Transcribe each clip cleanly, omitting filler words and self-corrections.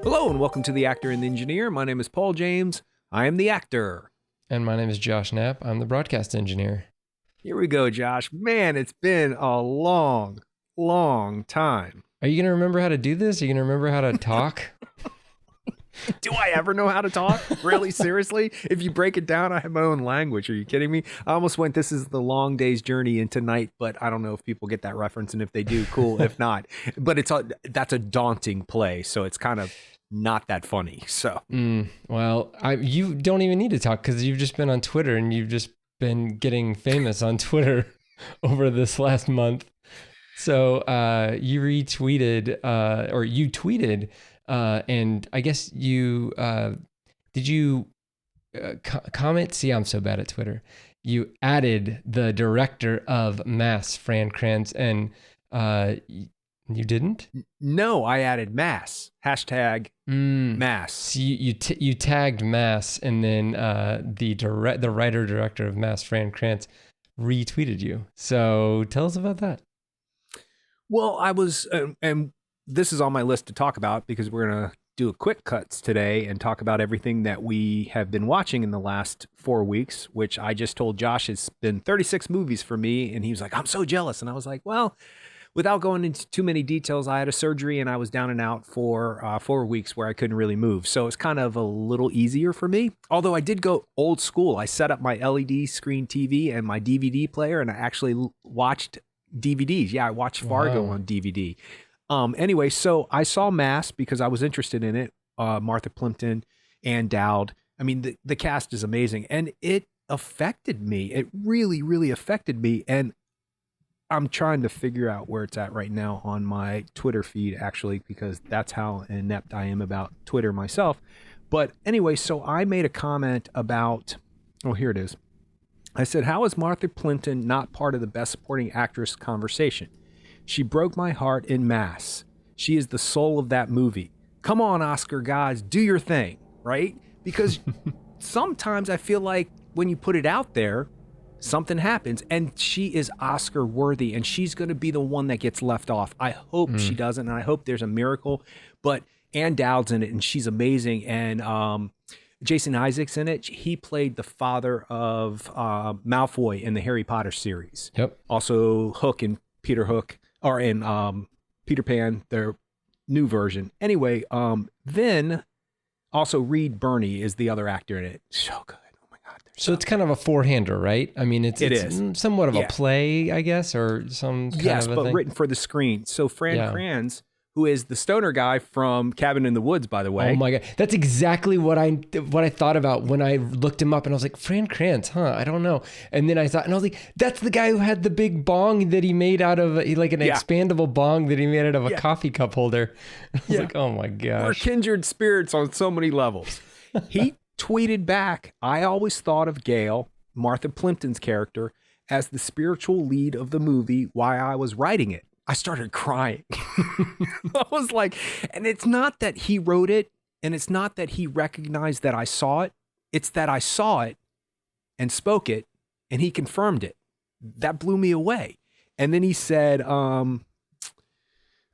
Hello and welcome to The Actor and the Engineer. My name is Paul James. I am the actor. And my name is Josh Knapp. I'm the broadcast engineer. Here we go, Josh. Man, it's been a long, long time. Are you going to remember how to do this? Are you going to remember how to talk? Do I ever know how to talk? Really? Seriously? If you break it down, I have my own language. Are you kidding me? I almost went, this is the long day's journey into night, but I don't know if people get that reference. And if they do, cool. If not, but that's a daunting play. So it's kind of not that funny. So, Well, you don't even need to talk because you've just been on Twitter and you've just been getting famous on Twitter over this last month. So you retweeted or you tweeted, and I guess you did you comment? See, I'm so bad at Twitter. You added the director of Mass, Fran Kranz, and you didn't? No, I added Mass. Hashtag Mass. So you tagged Mass, and then the writer director of Mass, Fran Kranz, retweeted you. So tell us about that. Well, I was, and this is on my list to talk about because we're going to do a quick cuts today and talk about everything that we have been watching in the last 4 weeks, which I just told Josh has been 36 movies for me. And he was like, I'm so jealous. And I was like, well, without going into too many details, I had a surgery and I was down and out for 4 weeks where I couldn't really move. So it's kind of a little easier for me. Although I did go old school. I set up my LED screen TV and my DVD player and I actually watched DVDs. Yeah, I watched Fargo on DVD. Anyway, so I saw Mass because I was interested in it. Martha Plimpton, Ann Dowd. I mean, the cast is amazing. And it affected me. It really, really affected me. And I'm trying to figure out where it's at right now on my Twitter feed, actually, because that's how inept I am about Twitter myself. But anyway, so I made a comment about, oh, here it is. I said, how is Martha Plimpton not part of the Best Supporting Actress conversation? She broke my heart in Mass. She is the soul of that movie. Come on, Oscar guys, do your thing, right? Because sometimes I feel like when you put it out there, something happens, and she is Oscar worthy, and she's going to be the one that gets left off. I hope she doesn't, and I hope there's a miracle. But Ann Dowd's in it, and she's amazing. And Jason Isaacs in it. He played the father of Malfoy in the Harry Potter series. Yep. Also Hook and Peter Hook, or in Peter Pan, their new version. Anyway, then also Reed Birney is the other actor in it. So good. Oh my God. So it's kind of a four-hander, right? I mean, it's somewhat of a Yeah. play, I guess, or some kind Yes, of a but thing. written for the screen. So Fran Kranz, who is the stoner guy from Cabin in the Woods, by the way. Oh my God. That's exactly what I thought about when I looked him up, and I was like, Fran Kranz, huh? I don't know. And then I thought, and I was like, that's the guy who had the big bong that he made out of, like an expandable bong that he made out of a coffee cup holder. I was like, oh my gosh. We're kindred spirits on so many levels. He tweeted back, I always thought of Gail, Martha Plimpton's character, as the spiritual lead of the movie while I was writing it. I started crying. I was like, and it's not that he wrote it, and it's not that he recognized that I saw it. It's that I saw it and spoke it, and he confirmed it. That blew me away. And then he said, the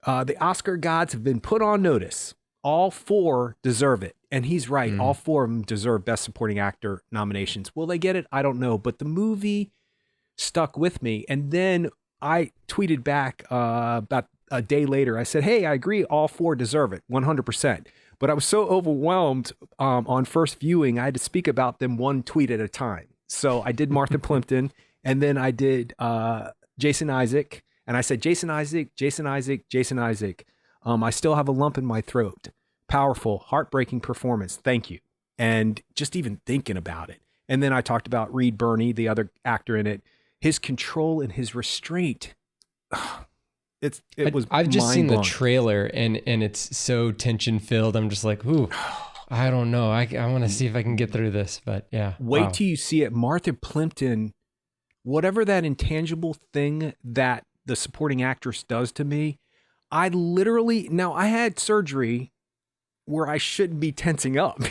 Oscar gods have been put on notice. All four deserve it. And he's right. All four of them deserve Best Supporting Actor nominations. Will they get it? I don't know. But the movie stuck with me. And then I tweeted back about a day later. I said, hey, I agree. All four deserve it, 100%. But I was so overwhelmed on first viewing, I had to speak about them one tweet at a time. So I did Martha Plimpton, and then I did Jason Isaac. And I said, Jason Isaac, Jason Isaac, Jason Isaac. I still have a lump in my throat. Powerful, heartbreaking performance. Thank you. And just even thinking about it. And then I talked about Reed Birney, the other actor in it. His control and his restraint. I've just seen the trailer and it's so tension filled. I'm just like, ooh, I don't know. I want to see if I can get through this, but yeah. Wait till you see it. Martha Plimpton, whatever that intangible thing that the supporting actress does to me, I had surgery where I shouldn't be tensing up.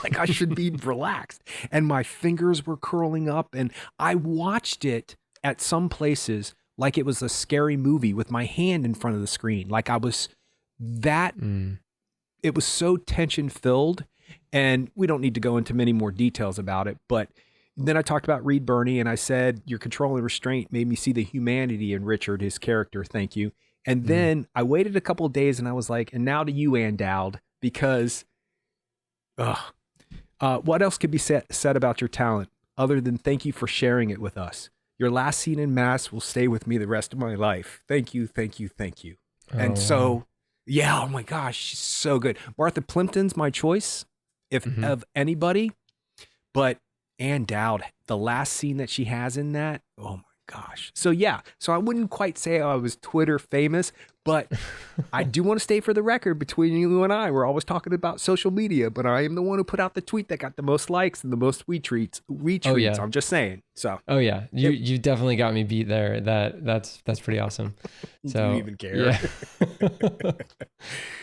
Like I should be relaxed. And my fingers were curling up. And I watched it at some places like it was a scary movie with my hand in front of the screen. Like I was that it was so tension filled, and we don't need to go into many more details about it, but then I talked about Reed Birney, and I said, your control and restraint made me see the humanity in Richard, his character. Thank you. And then I waited a couple of days, and I was like, and now to you, Ann Dowd, because what else could be said about your talent other than thank you for sharing it with us? Your last scene in Mass will stay with me the rest of my life. Thank you, thank you, thank you. And so, yeah, oh my gosh, she's so good. Martha Plimpton's my choice, if of anybody, but Ann Dowd, the last scene that she has in that, oh my gosh. So yeah, so I wouldn't quite say I was Twitter famous, but I do want to stay for the record between you and I. We're always talking about social media, but I am the one who put out the tweet that got the most likes and the most retweets. Oh, yeah. I'm just saying. So. Oh yeah, you definitely got me beat there. That's pretty awesome. So do you even care? Yeah.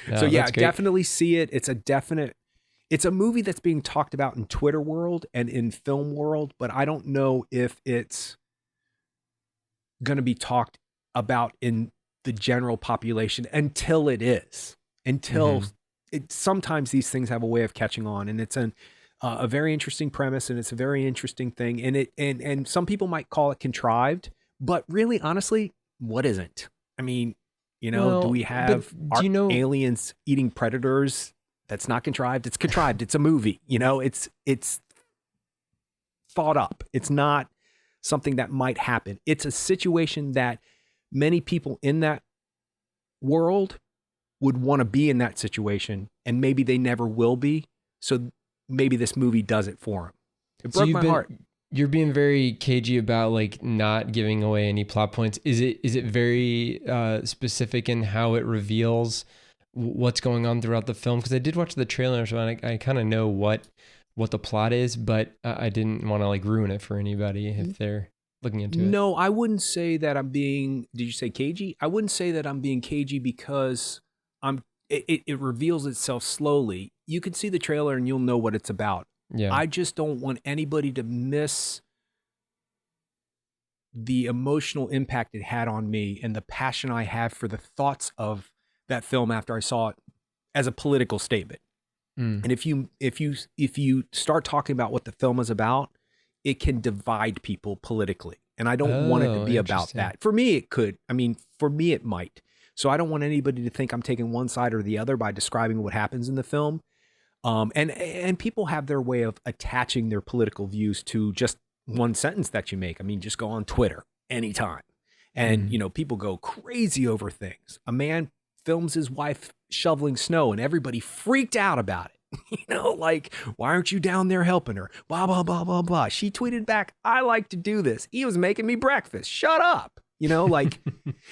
No, so yeah, definitely see it. It's a movie that's being talked about in Twitter world and in film world, but I don't know if it's going to be talked about in the general population until it is. Sometimes these things have a way of catching on, and it's a very interesting premise, and it's a very interesting thing, and some people might call it contrived, but really, honestly, what isn't? I mean, do we have aliens eating predators? That's not contrived. It's contrived. It's a movie. It's thought up. It's not something that might happen. It's a situation that many people in that world would want to be in that situation, and maybe they never will be. So maybe this movie does it for them. It broke my heart. You're being very cagey about like not giving away any plot points. Is it very specific in how it reveals what's going on throughout the film? Because I did watch the trailer, so I kind of know what the plot is, but I didn't want to like ruin it for anybody if they're looking into it. No, I wouldn't say that I'm being. Did you say cagey? I wouldn't say that I'm being cagey because it reveals itself slowly. You can see the trailer and you'll know what it's about. Yeah. I just don't want anybody to miss the emotional impact it had on me and the passion I have for the thoughts of that film after I saw it as a political statement. And if you start talking about what the film is about, it can divide people politically. And I don't want it to be about that. For me, it could. I mean, for me, it might. So I don't want anybody to think I'm taking one side or the other by describing what happens in the film. And people have their way of attaching their political views to just one sentence that you make. I mean, just go on Twitter anytime. And, people go crazy over things. A man films his wife shoveling snow and everybody freaked out about it. Like, why aren't you down there helping her? Blah, blah, blah, blah, blah. She tweeted back, I like to do this. He was making me breakfast. Shut up.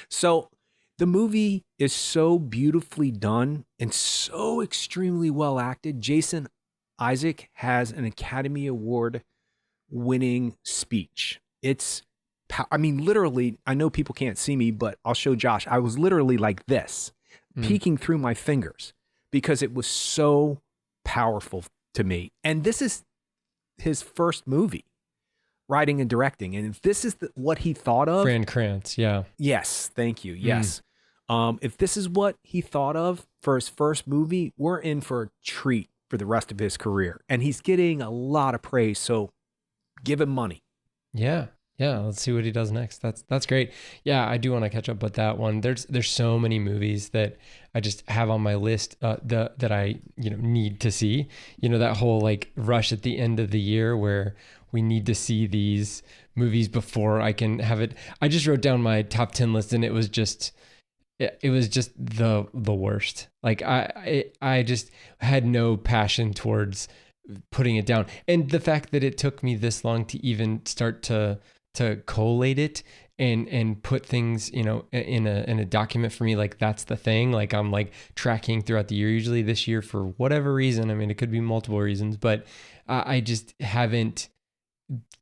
So the movie is so beautifully done and so extremely well acted. Jason Isaac has an Academy Award winning speech. Literally, I know people can't see me, but I'll show Josh. I was literally like this, peeking through my fingers because it was so powerful to me. And this is his first movie, writing and directing. And if this is what he thought of. Fran Kranz, yeah. Yes, thank you. Yes. If this is what he thought of for his first movie, we're in for a treat for the rest of his career. And he's getting a lot of praise. So give him money. Yeah. Yeah, let's see what he does next. That's great. Yeah, I do want to catch up with that one. There's so many movies that I just have on my list that I need to see. That whole like rush at the end of the year where we need to see these movies before I can have it. I just wrote down my top 10 list and it was just the worst. Like I just had no passion towards putting it down, and the fact that it took me this long to even start to collate it and put things, in a document for me, like that's the thing. Like I'm like tracking throughout the year, usually this year for whatever reason. I mean, it could be multiple reasons, but I just haven't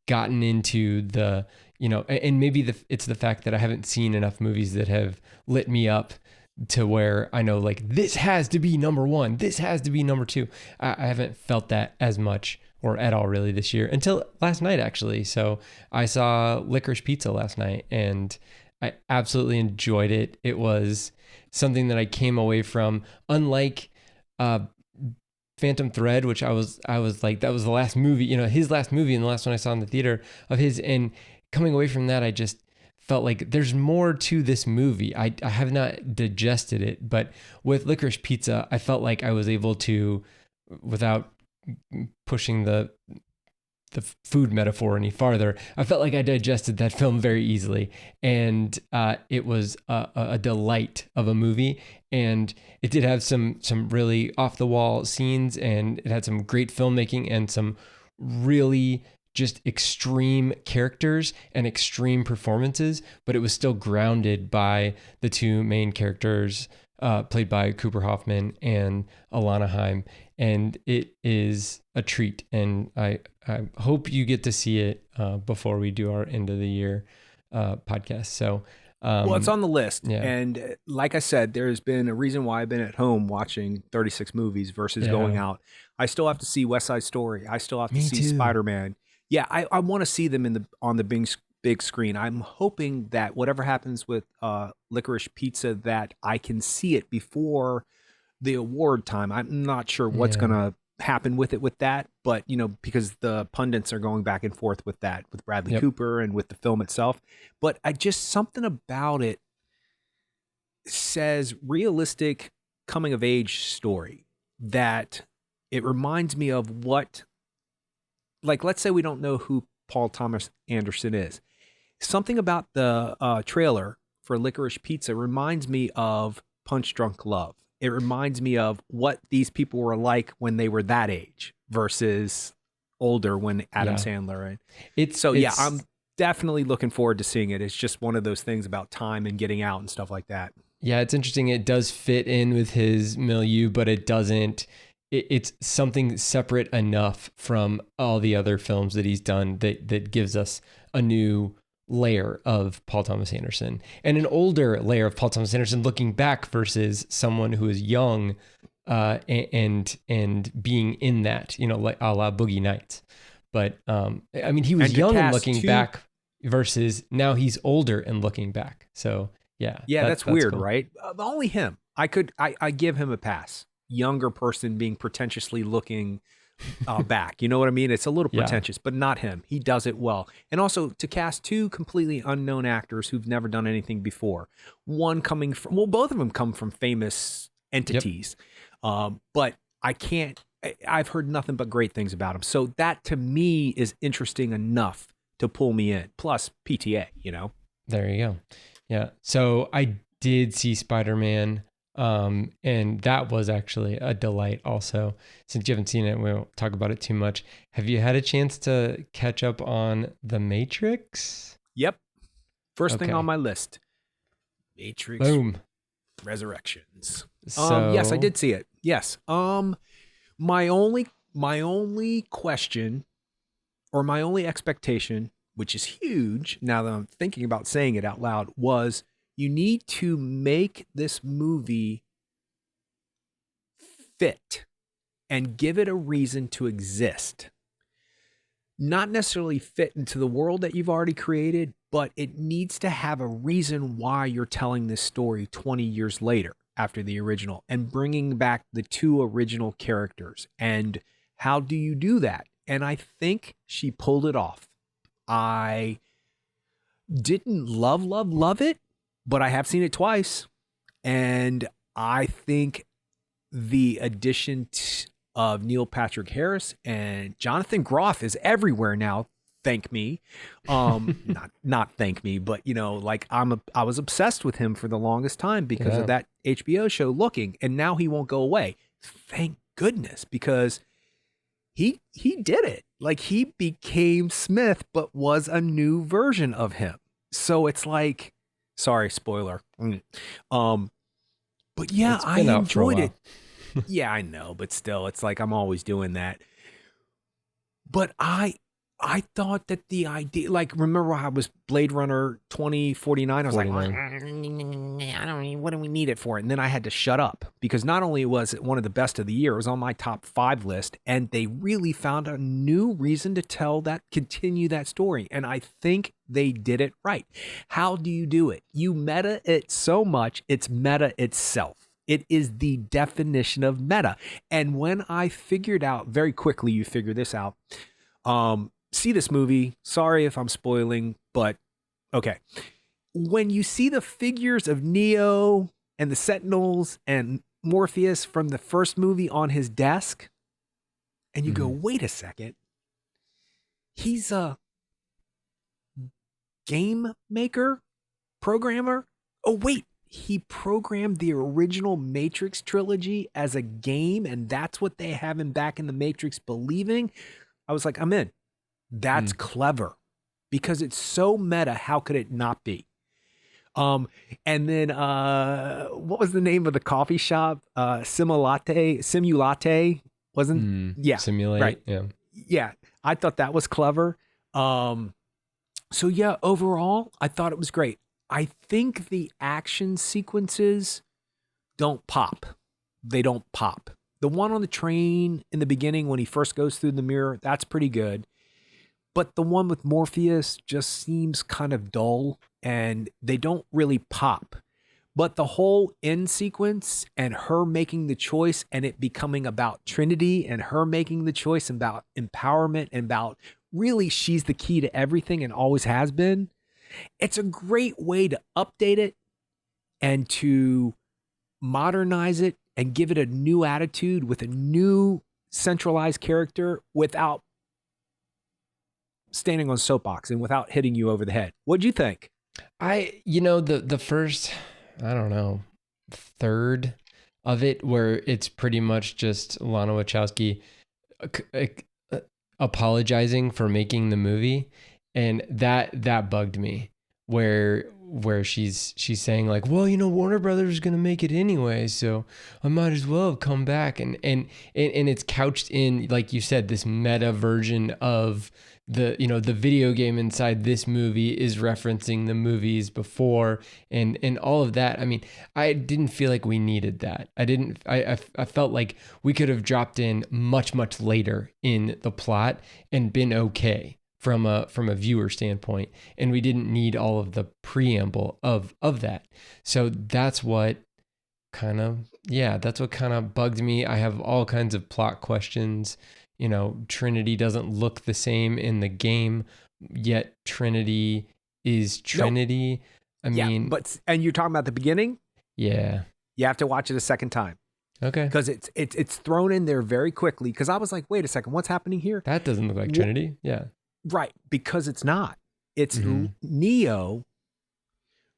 gotten into the, and maybe it's the fact that I haven't seen enough movies that have lit me up to where I know like this has to be number one, this has to be number two. I haven't felt that as much or at all really this year until last night actually. So I saw Licorice Pizza last night and I absolutely enjoyed it. It was something that I came away from, unlike uh, Phantom Thread, which I was like, that was the last movie, his last movie and the last one I saw in the theater of his. And coming away from that, I just felt like there's more to this movie. I have not digested it, but with Licorice Pizza, I felt like I was able to, without pushing the food metaphor any farther, I felt like I digested that film very easily, and it was a delight of a movie. And it did have some really off the wall scenes, and it had some great filmmaking and some really just extreme characters and extreme performances, but it was still grounded by the two main characters, played by Cooper Hoffman and Alana Haim. And it is a treat. And I hope you get to see it before we do our end of the year podcast. So, well, it's on the list. Yeah. And like I said, there's been a reason why I've been at home watching 36 movies versus going out. I still have to see West Side Story. I still have to see Spider-Man. Yeah, I want to see them on the big screen. I'm hoping that whatever happens with Licorice Pizza, that I can see it before the award time. I'm not sure what's going to happen with that, but because the pundits are going back and forth with that, with Bradley Cooper and with the film itself. But something about it says realistic coming of age story, that it reminds me of what, like, let's say we don't know who Paul Thomas Anderson is. Something about the trailer for Licorice Pizza reminds me of Punch Drunk Love. It reminds me of what these people were like when they were that age versus older when Adam Sandler. I'm definitely looking forward to seeing it. It's just one of those things about time and getting out and stuff like that. Yeah, it's interesting. It does fit in with his milieu, but it doesn't. It's something separate enough from all the other films that he's done that gives us a new layer of Paul Thomas Anderson and an older layer of Paul Thomas Anderson looking back versus someone who is young and being in that, like a la Boogie Nights. But I mean, he was young and looking back versus now he's older and looking back. So that's weird, cool. Right? Only him. I give him a pass. Younger person being pretentiously looking back. You know what I mean? It's a little pretentious, but not him. He does it well. And also to cast two completely unknown actors who've never done anything before. One coming from, both of them come from famous entities. But I've heard nothing but great things about him. So that to me is interesting enough to pull me in. Plus PTA, There you go. Yeah. So I did see Spider-Man. And that was actually a delight also. Since you haven't seen it, we won't talk about it too much. Have you had a chance to catch up on The Matrix? Yep. First thing on my list. Matrix. Boom. Resurrections. So, yes, I did see it. Yes. My only question, or my only expectation, which is huge now that I'm thinking about saying it out loud, was you need to make this movie fit and give it a reason to exist. Not necessarily fit into the world that you've already created, but it needs to have a reason why you're telling this story 20 years later after the original and bringing back the two original characters. And how do you do that? And I think she pulled it off. I didn't love it, but I have seen it twice, and I think the addition of Neil Patrick Harris and Jonathan Groff is everywhere now. Thank me, not thank me, but I was obsessed with him for the longest time because of that HBO show Looking, and now he won't go away. Thank goodness, because he did it. Like, he became Smith, but was a new version of him. So it's like. Sorry, spoiler. But yeah, I enjoyed it. Yeah, I know, but still, it's like I'm always doing that. But I thought that the idea, like, remember how I was Blade Runner 2049? I was 49. like, I don't even, what do we need it for? And then I had to shut up because not only was it one of the best of the year, it was on my top 5 list, and they really found a new reason to continue that story. And I think they did it right. How do you do it? You meta it so much, it's meta itself. It is the definition of meta. And when I figured out very quickly, you figure this out. See this movie. Sorry if I'm spoiling, but okay. When you see the figures of Neo and the Sentinels and Morpheus from the first movie on his desk, and you go, wait a second, he's a game maker, programmer. Oh, wait, he programmed the original Matrix trilogy as a game, and that's what they have him back in the Matrix believing. I was like, I'm in. That's clever because it's so meta. How could it not be? And then what was the name of the coffee shop? Simulate wasn't Simulate, right. Yeah, I thought that was clever. So yeah, overall, I thought it was great. I think the action sequences don't pop. They don't pop. The one on the train in the beginning when he first goes through the mirror, that's pretty good. But the one with Morpheus just seems kind of dull and they don't really pop. But the whole end sequence and her making the choice and it becoming about Trinity and her making the choice about empowerment and about really she's the key to everything and always has been. It's a great way to update it and to modernize it and give it a new attitude with a new centralized character without standing on soapbox and without hitting you over the head. What'd you think? The first, I don't know, third of it where it's pretty much just Lana Wachowski apologizing for making the movie, and that bugged me where she's saying like, well, Warner Brothers is gonna make it anyway, so I might as well have come back, and it's couched in, like you said, this meta version of the video game inside this movie is referencing the movies before and all of that. I mean, I didn't feel like we needed that. I felt like we could have dropped in much later in the plot and been okay from a viewer standpoint, and we didn't need all of the preamble of that. So that's what kind of bugged me. I have all kinds of plot questions. Trinity doesn't look the same in the game, yet Trinity is Trinity. Nope. And you're talking about the beginning? Yeah. You have to watch it a second time. Okay. Because it's thrown in there very quickly. Because I was like, wait a second, what's happening here? That doesn't look like Trinity. Yeah. Right. Because it's not. It's Neo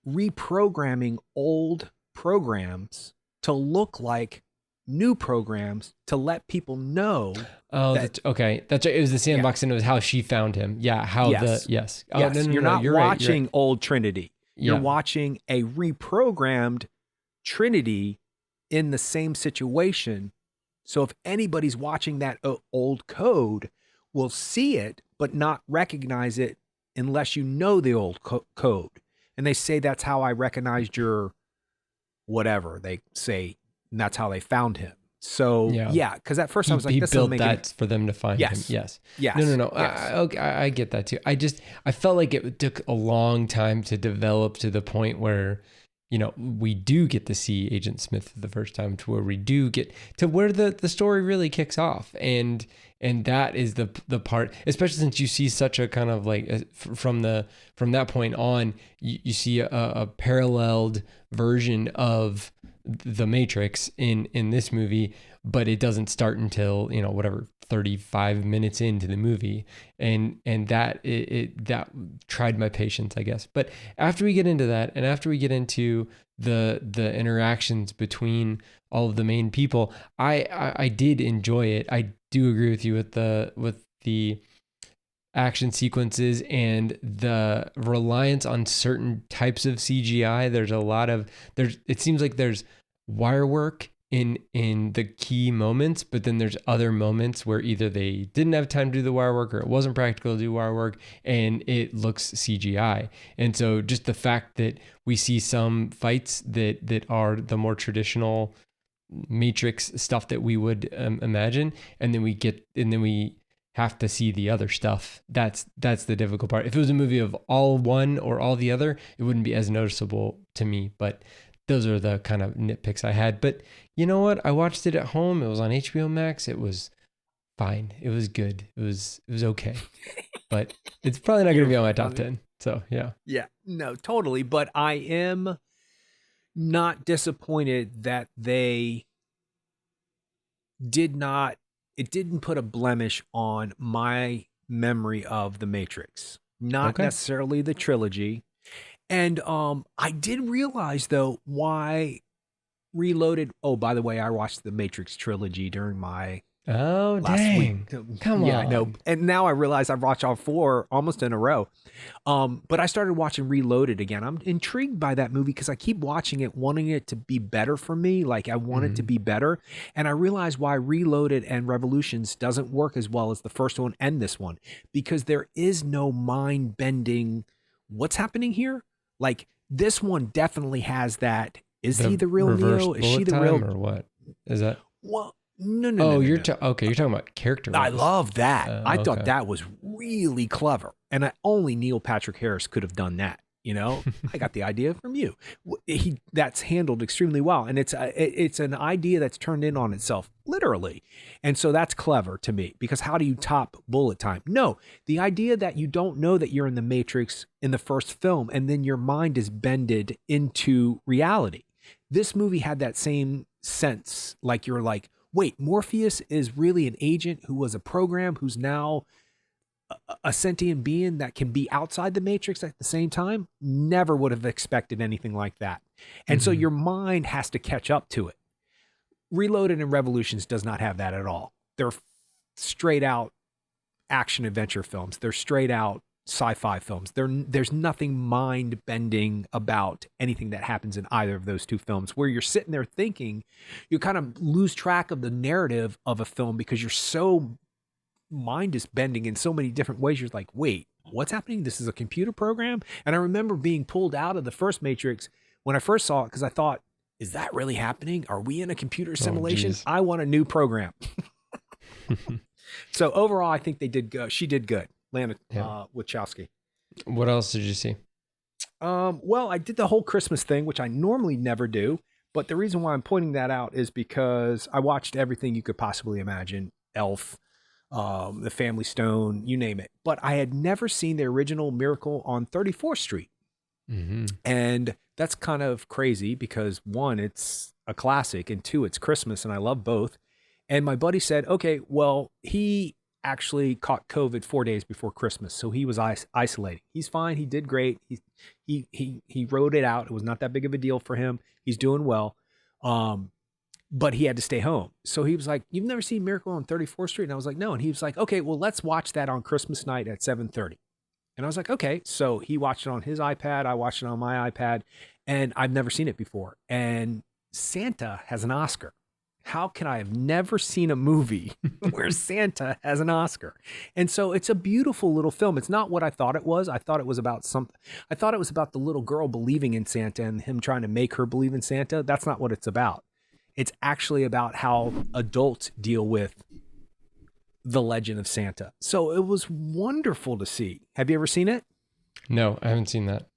reprogramming old programs to look like new programs to let people know. Oh, okay. That's right. It was the sandbox, and it was how she found him. Yeah. Yes. Oh, yes. No, you're not watching old Trinity. You're watching a reprogrammed Trinity in the same situation. So if anybody's watching that old code, will see it, but not recognize it unless you know the old code. And they say that's how I recognized your whatever. They say and that's how they found him. So yeah, because at first I was like, he this built that for them to find him. Yes. No. Yes. I get that too. I felt like it took a long time to develop to the point where, we do get to see Agent Smith for the first time, to where we do get to where the story really kicks off, and that is the part, especially since you see such a kind of like from that point on, you see a paralleled version of the Matrix in this movie, but it doesn't start until 35 minutes into the movie, and that that tried my patience, I guess. But after we get into that, and after we get into the interactions between all of the main people, I did enjoy it. I do agree with you with the action sequences and the reliance on certain types of CGI. It seems like there's wire work in the key moments, but then there's other moments where either they didn't have time to do the wire work or it wasn't practical to do wire work and it looks CGI. And so just the fact that we see some fights that are the more traditional Matrix stuff that we would imagine, and then we have to see the other stuff. That's the difficult part. If it was a movie of all one or all the other, it wouldn't be as noticeable to me, but those are the kind of nitpicks I had. But you know what? I watched it at home. It was on HBO Max. It was fine. It was good. It was okay. But it's probably not going to be on my top 10. So, yeah. Yeah, no, totally. But I am not disappointed that they it didn't put a blemish on my memory of The Matrix. Not necessarily the trilogy. And I did realize, though, why Reloaded. Oh, by the way, I watched the Matrix trilogy during my last dang. week. Come Yeah, on. I know. And now I realize I've watched all 4 almost in a row. But I started watching Reloaded again. I'm intrigued by that movie because I keep watching it, wanting it to be better for me. Like I want it to be better. And I realize why Reloaded and Revolutions doesn't work as well as the first one and this one, because there is no mind bending. What's happening here? Like this one definitely has that. Is he the real Neo? Is she the real? Or what is that? Well, no. Oh, you're okay. You're talking about character. I love that. I thought okay. that was really clever, and only Neil Patrick Harris could have done that. You know, I got the idea from you. That's handled extremely well, and it's an idea that's turned in on itself, literally, and so that's clever to me. Because how do you top bullet time? No, the idea that you don't know that you're in the Matrix in the first film, and then your mind is bended into reality. This movie had that same sense, like you're like, wait, Morpheus is really an agent who was a program who's now a sentient being that can be outside the Matrix at the same time. Never would have expected anything like that. And so your mind has to catch up to it. Reloaded and Revolutions does not have that at all. They're straight out action adventure films. They're straight out sci-fi films. There's nothing mind bending about anything that happens in either of those two films, where you're sitting there thinking, you kind of lose track of the narrative of a film because you're so mind is bending in so many different ways. You're like, wait, what's happening? This is a computer program. And I remember being pulled out of the first Matrix when I first saw it, because I thought, is that really happening? Are we in a computer simulation? I want a new program. So overall, I think they did good. She did good. Lana Wachowski. What else did you see? Well, I did the whole Christmas thing, which I normally never do. But the reason why I'm pointing that out is because I watched everything you could possibly imagine. Elf, The Family Stone, you name it. But I had never seen the original Miracle on 34th Street. And that's kind of crazy because 1, it's a classic, and 2, it's Christmas, and I love both. And my buddy said, okay, well, he actually caught COVID 4 days before Christmas, so he was isolating. He's fine. He did great. He rode it out. It was not that big of a deal for him. He's doing well. But he had to stay home. So he was like, you've never seen Miracle on 34th Street? And I was like, no. And he was like, okay, well, let's watch that on Christmas night at 7:30. And I was like, okay. So he watched it on his iPad. I watched it on my iPad, and I've never seen it before. And Santa has an Oscar. How can I have never seen a movie where Santa has an Oscar? And so it's a beautiful little film. It's not what I thought it was. I thought it was about something. I thought it was about the little girl believing in Santa and him trying to make her believe in Santa. That's not what it's about. It's actually about how adults deal with the legend of Santa. So it was wonderful to see. Have you ever seen it? No, I haven't seen that.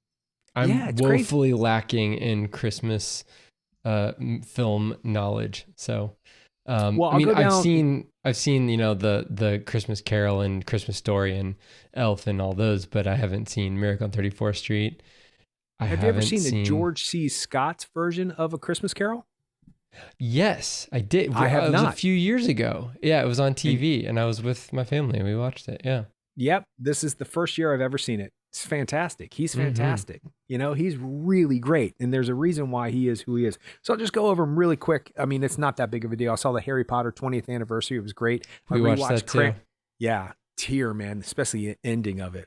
I'm woefully lacking in Christmas film knowledge. So, well, I mean, I've seen, you know, the Christmas Carol and Christmas Story and Elf and all those, but I haven't seen Miracle on 34th Street. Have you ever seen the George C. Scott's version of A Christmas Carol? Yes, I did. I have not. It was a few years ago. Yeah, it was on TV, and I was with my family, and we watched it. Yeah. Yep. This is the first year I've ever seen it. It's fantastic. He's fantastic. You know, he's really great. And there's a reason why he is who he is. So I'll just go over him really quick. I mean, it's not that big of a deal. I saw the Harry Potter 20th anniversary. It was great. We watched that too. Yeah. Tear, man, especially the ending of it.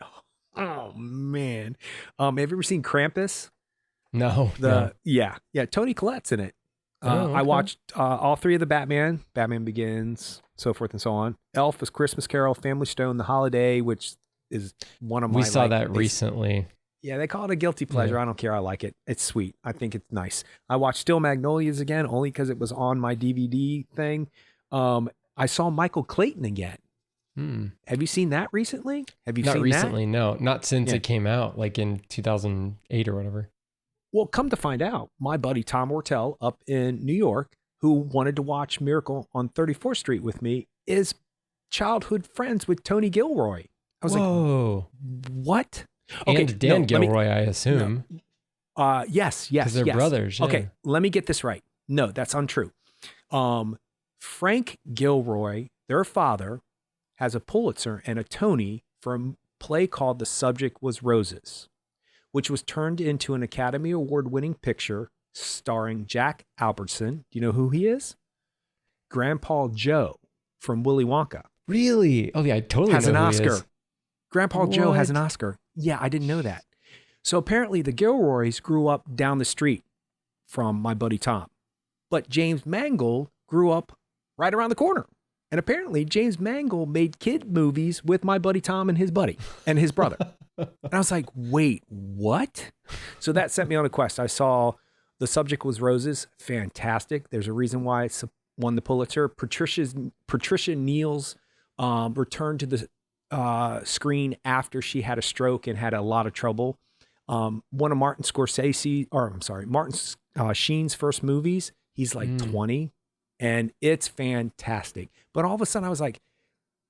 Oh, man. Have you ever seen Krampus? No. Yeah. Toni Collette's in it. I watched all 3 of the Batman Begins, so forth and so on. Elf is Christmas Carol, Family Stone, The Holiday, which is one of my. We saw that recently. Yeah, they call it a guilty pleasure. Yeah. I don't care. I like it. It's sweet. I think it's nice. I watched Still Magnolias again, only because it was on my DVD thing. I saw Michael Clayton again. Have you seen that recently? Have you seen that? Not recently, no. Not since it came out, like in 2008 or whatever. Well, come to find out, my buddy Tom Ortel up in New York, who wanted to watch Miracle on 34th Street with me, is childhood friends with Tony Gilroy. I was Whoa. like, what? And Dan Gilroy, I assume. Yes. Because they're brothers. Yeah. Okay, let me get this right. No, that's untrue. Frank Gilroy, their father, has a Pulitzer and a Tony for a play called The Subject Was Roses, which was turned into an Academy Award-winning picture starring Jack Albertson. Do you know who he is? Grandpa Joe from Willy Wonka. Really? Oh, yeah, I totally has know an who Oscar. He is. Grandpa Joe has an Oscar. Yeah, I didn't know that. So apparently the Gilroys grew up down the street from my buddy Tom. But James Mangold grew up right around the corner. And apparently James Mangold made kid movies with my buddy Tom and his buddy and his brother. And I was like, wait, what? So that sent me on a quest. I saw The Subject Was Roses. Fantastic. There's a reason why it's won the Pulitzer. Patricia Neal's returned to the screen after she had a stroke and had a lot of trouble. One of Martin Sheen's first movies. He's like 20 and it's fantastic. But all of a sudden I was like,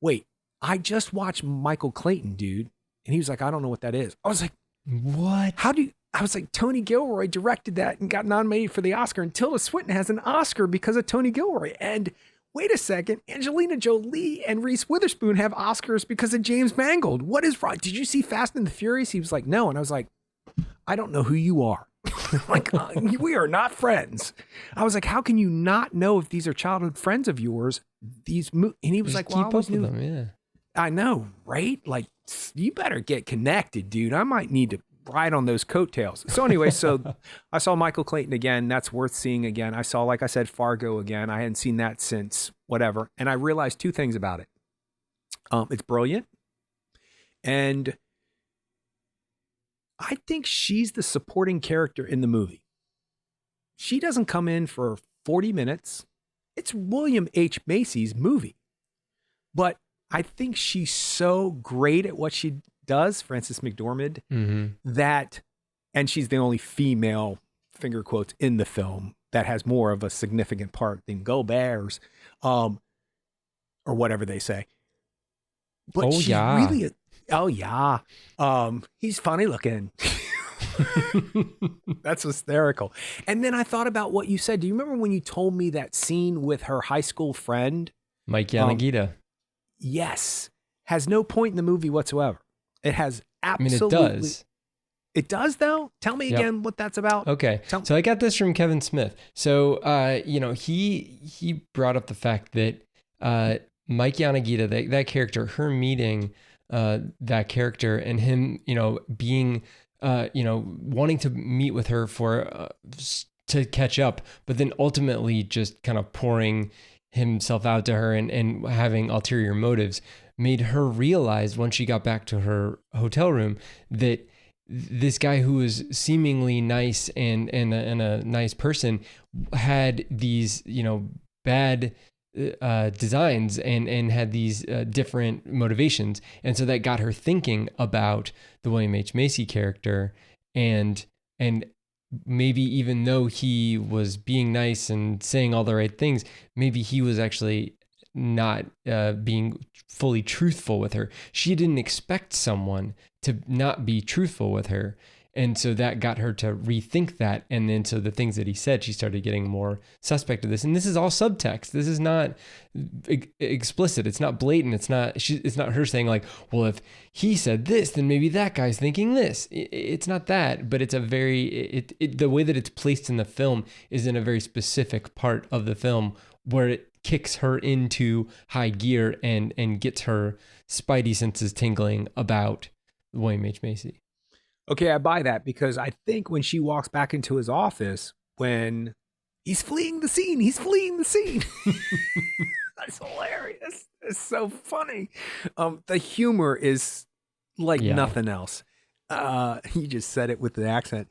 wait, I just watched Michael Clayton, dude. And he was like, I don't know what that is. I was like, what? I was like, Tony Gilroy directed that and got nominated for the Oscar. And Tilda Swinton has an Oscar because of Tony Gilroy. And wait a second, Angelina Jolie and Reese Witherspoon have Oscars because of James Mangold. What is wrong? Did you see Fast and the Furious? He was like, no. And I was like, I don't know who you are. Like, we are not friends. I was like, how can you not know if these are childhood friends of yours? And he was like, well, I always knew them. Yeah. I know, right? Like, you better get connected, dude. I might need to ride on those coattails. So anyway, so I saw Michael Clayton again. That's worth seeing again. I saw, like I said, Fargo again. I hadn't seen that since whatever. And I realized two things about it. It's brilliant. And I think she's the supporting character in the movie. She doesn't come in for 40 minutes. It's William H. Macy's movie. But I think she's so great at what she does, Frances McDormand, that, and she's the only female, finger quotes, in the film that has more of a significant part than Go Bears, or whatever they say. But she's really, he's funny looking. That's hysterical. And then I thought about what you said. Do you remember when you told me that scene with her high school friend? Mike Yanagita. Yes. Has no point in the movie whatsoever. It has absolutely. I mean, it does. It does, though? Tell me again what that's about. Okay. So I got this from Kevin Smith. So, he brought up the fact that Mike Yanagita, that character, her meeting that character and him, being, wanting to meet with her to catch up, but then ultimately just kind of pouring himself out to her and having ulterior motives, made her realize once she got back to her hotel room that this guy who was seemingly nice and a nice person had these, bad designs and had these different motivations. And so that got her thinking about the William H. Macy character and maybe even though he was being nice and saying all the right things, maybe he was actually not being fully truthful with her. She didn't expect someone to not be truthful with her. And so that got her to rethink that. And then so the things that he said, she started getting more suspect of this. And this is all subtext. This is not explicit. It's not blatant. It's not her saying like, well, if he said this, then maybe that guy's thinking this. It's not that, but it's a very, the way that it's placed in the film is in a very specific part of the film where it kicks her into high gear and gets her spidey senses tingling about William H. Macy. Okay, I buy that because I think when she walks back into his office, when he's fleeing the scene. That's hilarious. It's so funny. The humor is like nothing else. You just said it with the accent.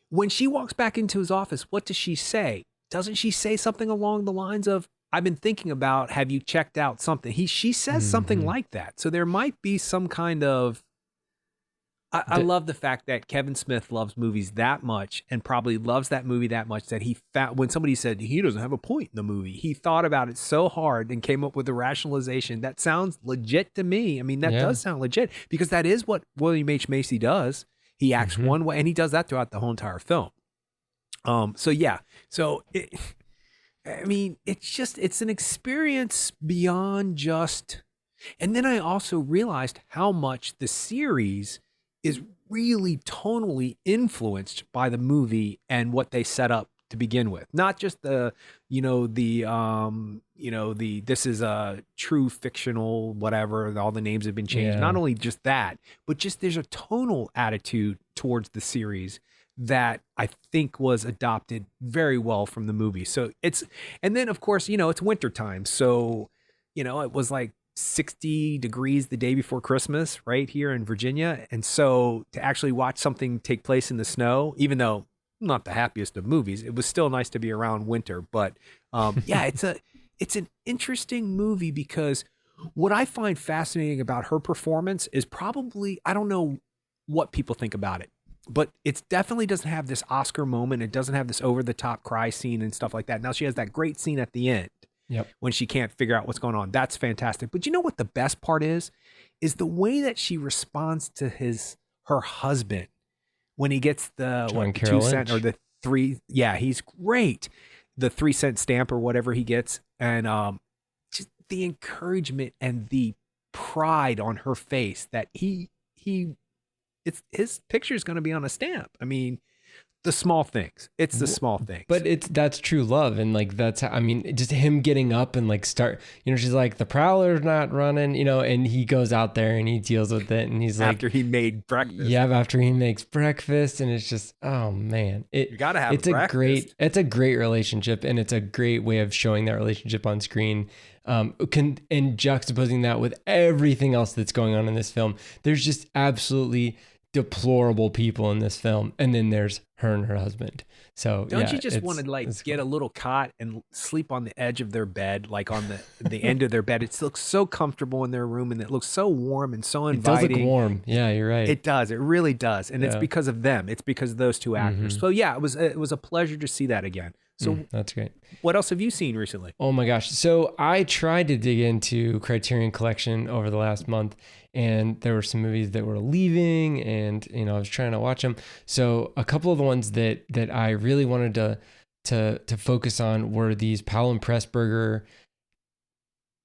When she walks back into his office, what does she say? Doesn't she say something along the lines of, I've been thinking about, have you checked out something? She says something like that. So there might be some kind of I love the fact that Kevin Smith loves movies that much and probably loves that movie that much that he found when somebody said he doesn't have a point in the movie, he thought about it so hard and came up with a rationalization that sounds legit to me. I mean, that Yeah. does sound legit because that is what William H. Macy does. He acts Mhm. one way and he does that throughout the whole entire film. So yeah. So I mean, it's an experience beyond just. And then I also realized how much the series is really tonally influenced by the movie and what they set up to begin with. Not just the this is a true fictional whatever, all the names have been changed. Not Yeah. only just that, but just there's a tonal attitude towards the series that I think was adopted very well from the movie. So and then of course, it's wintertime. So, it was like 60 degrees the day before Christmas right here in Virginia. And so to actually watch something take place in the snow, even though not the happiest of movies, it was still nice to be around winter. But yeah, it's an interesting movie because what I find fascinating about her performance is probably, I don't know what people think about it, but it definitely doesn't have this Oscar moment. It doesn't have this over the top cry scene and stuff like that. Now she has that great scene at the end Yep. when she can't figure out what's going on. That's fantastic. But you know what the best part is the way that she responds to her husband when he gets the John the Carroll 2 cent or Lynch. the three. Yeah, he's great. The 3 cent stamp or whatever he gets, and just the encouragement and the pride on her face that it's his picture is going to be on a stamp. I mean, the small things. It's the small things. But that's true love, and like that's I mean just him getting up and like start. She's like the prowler's not running, and he goes out there and he deals with it, and he's after like, he made breakfast. yeah, after he makes breakfast, and it's just oh man, You got to have it's breakfast. it's a great relationship, and it's a great way of showing that relationship on screen. And juxtaposing that with everything else that's going on in this film, there's just absolutely deplorable people in this film, and then there's her and her husband. So Don't you just want to like get a little cot and sleep on the edge of their bed, like on the end of their bed? It looks so comfortable in their room, and it looks so warm and so It does inviting. look warm. Yeah, you're right. It does. It really does, and it's Yeah. because of them. It's because of those two actors. Mhm. So yeah, it was a pleasure to see that again. So That's great. what else have you seen recently? Oh my gosh. So I tried to dig into Criterion Collection over the last month, and there were some movies that were leaving, and I was trying to watch them. So a couple of the ones that I really wanted to focus on were these Powell and Pressburger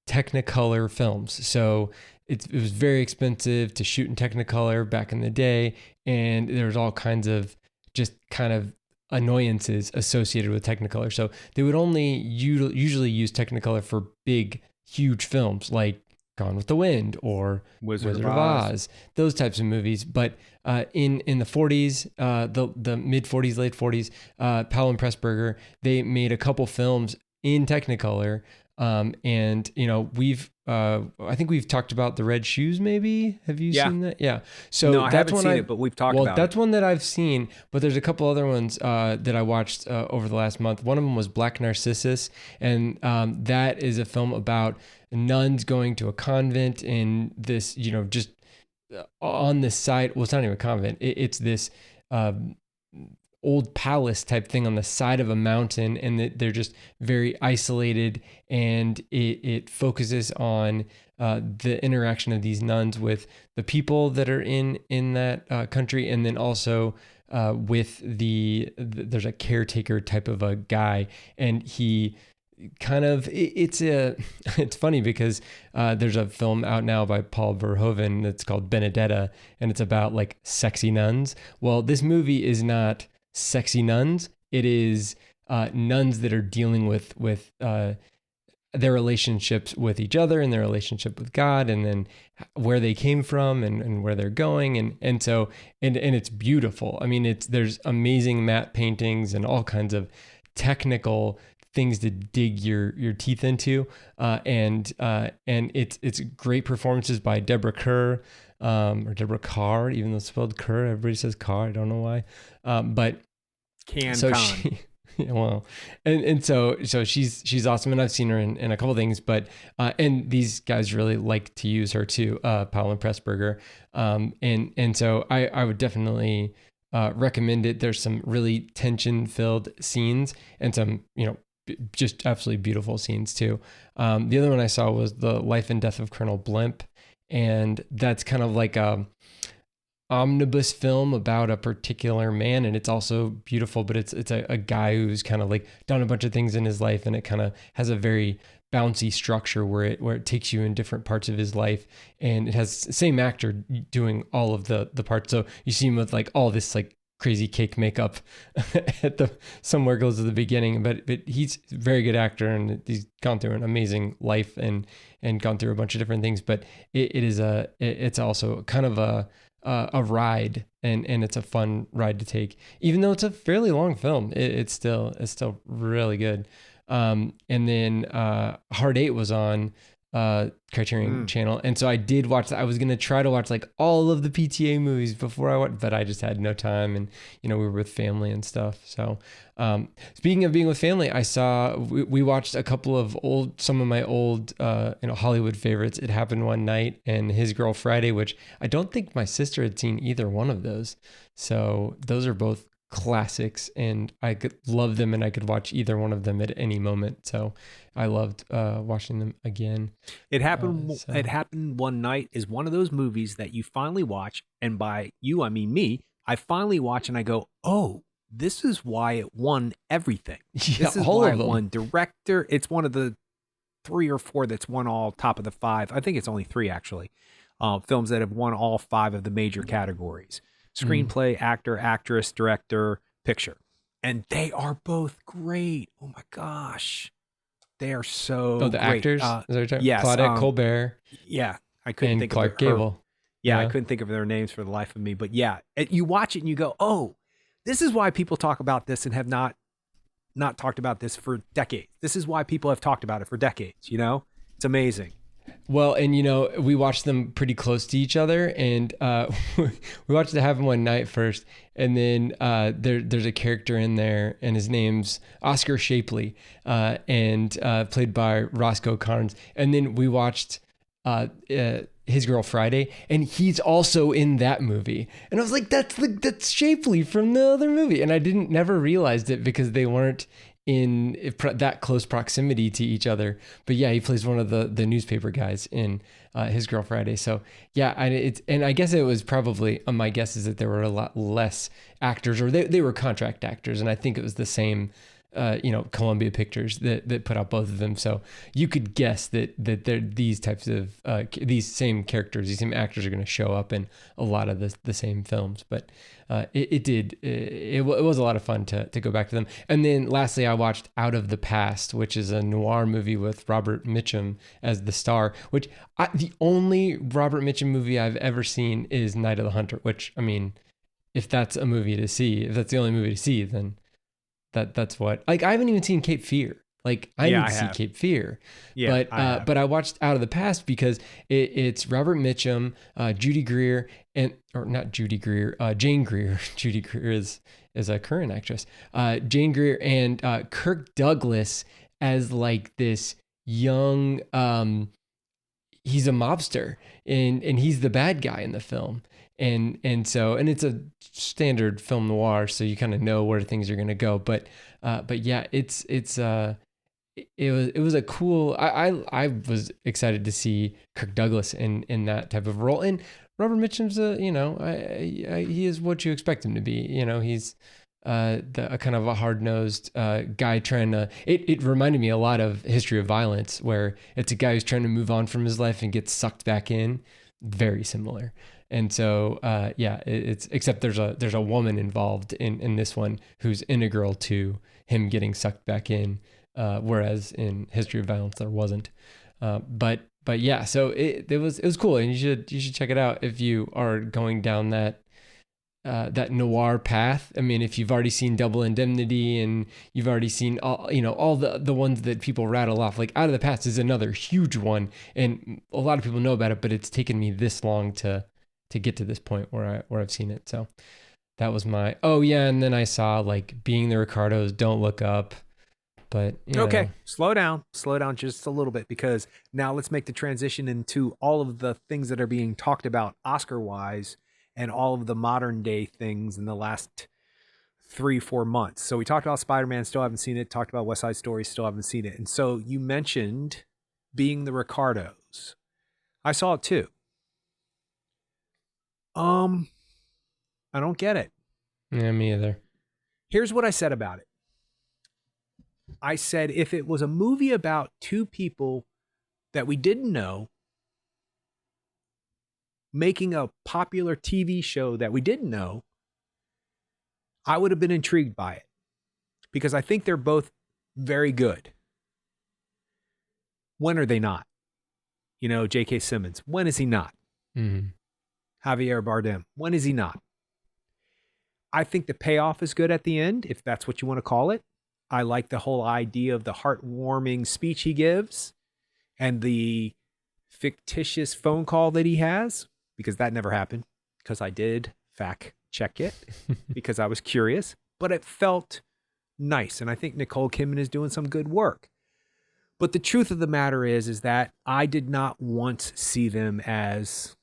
Technicolor films. So it was very expensive to shoot in Technicolor back in the day, and there was all kinds of just kind of annoyances associated with Technicolor. So they would only usually use Technicolor for big, huge films like Gone with the Wind or Wizard of Oz, those types of movies. But in the 40s, the mid 40s, late 40s, Powell and Pressburger, they made a couple films in Technicolor. And I think we've talked about The Red Shoes. Maybe have you seen that? Yeah. So no, I that's haven't one seen it, but we've talked about that's it. one that I've seen. But there's a couple other ones that I watched over the last month. One of them was Black Narcissus, and that is a film about nuns going to a convent in this, just on the side. Well, it's not even a convent. It's this old palace type thing on the side of a mountain, and they're just very isolated, and it focuses on the interaction of these nuns with the people that are in that country, and then also with there's a caretaker type of a guy, and he kind of it's funny because there's a film out now by Paul Verhoeven that's called Benedetta, and it's about like sexy nuns. Well, this movie is not sexy nuns. It is nuns that are dealing with their relationships with each other and their relationship with God, and then where they came from and where they're going, and so it's beautiful. I mean, there's amazing matte paintings and all kinds of technical things to dig your teeth into, and it's great performances by Deborah Kerr, or Deborah Carr, even though it's spelled Kerr. Everybody says Carr. I don't know why, but Can so Con. Yeah, well, and so she's awesome, and I've seen her in a couple things, but and these guys really like to use her too, Powell and Pressburger, and so I would definitely recommend it. There's some really tension filled scenes and some just absolutely beautiful scenes too. The other one I saw was The Life and Death of Colonel Blimp, and that's kind of like a omnibus film about a particular man, and it's also beautiful, but it's a guy who's kind of like done a bunch of things in his life, and it kind of has a very bouncy structure where it takes you in different parts of his life, and it has the same actor doing all of the parts, so you see him with like all this like crazy cake makeup at the somewhere goes to the beginning, but he's a very good actor, and he's gone through an amazing life and gone through a bunch of different things, but it's also kind of a ride, and it's a fun ride to take, even though it's a fairly long film. It's still really good. And then Hard Eight was on Criterion Channel, and so I did watch that. I was gonna try to watch like all of the PTA movies before I went, but I just had no time, and we were with family and stuff. So speaking of being with family, we watched a couple of some of my old Hollywood favorites. It Happened One Night and His Girl Friday, which I don't think my sister had seen either one of those. So those are both classics, and I could love them, and I could watch either one of them at any moment. So I loved watching them again. It happened one night is one of those movies that you finally watch, and by you I mean me. I finally watch and I go, oh, this is why it won everything. Yeah, this is all why of it them. won director. It's one of the 3 or 4 that's won all top of the 5. I think it's only 3 actually. Films that have won all 5 of the major categories: screenplay, actor, actress, director, picture. And they are both great. Oh my gosh. They are so Oh, the great. actors? Is that what you're talking- Yes. Claudette Colbert Yeah. I couldn't and think Clark of Gable. Yeah, I couldn't think of their names for the life of me. But yeah, you watch it and you go, oh, this is why people talk about this and have not talked about this for decades. This is why people have talked about it for decades. It's amazing. Well, and we watched them pretty close to each other, and we watched It Happen One Night first, and then there's a character in there, and his name's Oscar Shapley, and played by Roscoe Carnes, and then we watched His Girl Friday, and he's also in that movie, and I was like, that's Shapley from the other movie, and I never realized it because they weren't in that close proximity to each other. But yeah, he plays one of the newspaper guys in His Girl Friday. So yeah, and I guess it was probably, my guess is that there were a lot less actors, or they were contract actors, and I think it was the same Columbia Pictures that put out both of them. So you could guess that they're these types of these same characters, these same actors are going to show up in a lot of the same films. But it was a lot of fun to go back to them. And then lastly, I watched Out of the Past, which is a noir movie with Robert Mitchum as the star, which the only Robert Mitchum movie I've ever seen is Night of the Hunter, which, I mean, if that's a movie to see, if that's the only movie to see, then that's what, like, I haven't even seen Cape Fear. Like, I need to see Cape Fear. Yeah, but I watched Out of the Past because it's Robert Mitchum, Judy Greer, or not Judy Greer, Jane Greer. Judy Greer is a current actress. Jane Greer and Kirk Douglas as like this young, he's a mobster, and he's the bad guy in the film. And it's a standard film noir, so you kind of know where things are going to go. But yeah, it was a cool. I was excited to see Kirk Douglas in that type of role. And Robert Mitchum's he is what you expect him to be. He's a kind of a hard-nosed guy trying to. It reminded me a lot of History of Violence, where it's a guy who's trying to move on from his life and gets sucked back in. Very similar. And so, it's except there's a woman involved in this one who's integral to him getting sucked back in, whereas in History of Violence there wasn't. But yeah, so it was cool, and you should check it out if you are going down that noir path. I mean, if you've already seen Double Indemnity and you've already seen all the ones that people rattle off, like Out of the Past is another huge one, and a lot of people know about it, but it's taken me this long to get to this point where I've seen it. So That was my, oh yeah. And then I saw like Being the Ricardos, Don't Look Up. But, Okay, slow down just a little bit, because now let's make the transition into all of the things that are being talked about Oscar wise and all of the modern day things in the last 3-4 months. So we talked about Spider-Man, still haven't seen it. Talked about West Side Story, still haven't seen it. And so you mentioned Being the Ricardos. I saw it too. I don't get it. Yeah, me either. Here's what I said about it. I said if it was a movie about two people that we didn't know making a popular TV show that we didn't know, I would have been intrigued by it, because I think they're both very good. When are they not? J.K. Simmons, when is he not? Mm-hmm. Javier Bardem, when is he not? I think the payoff is good at the end, if that's what you want to call it. I like the whole idea of the heartwarming speech he gives and the fictitious phone call that he has, because that never happened, because I did fact check it because I was curious, but it felt nice. And I think Nicole Kidman is doing some good work. But the truth of the matter is that I did not once see them as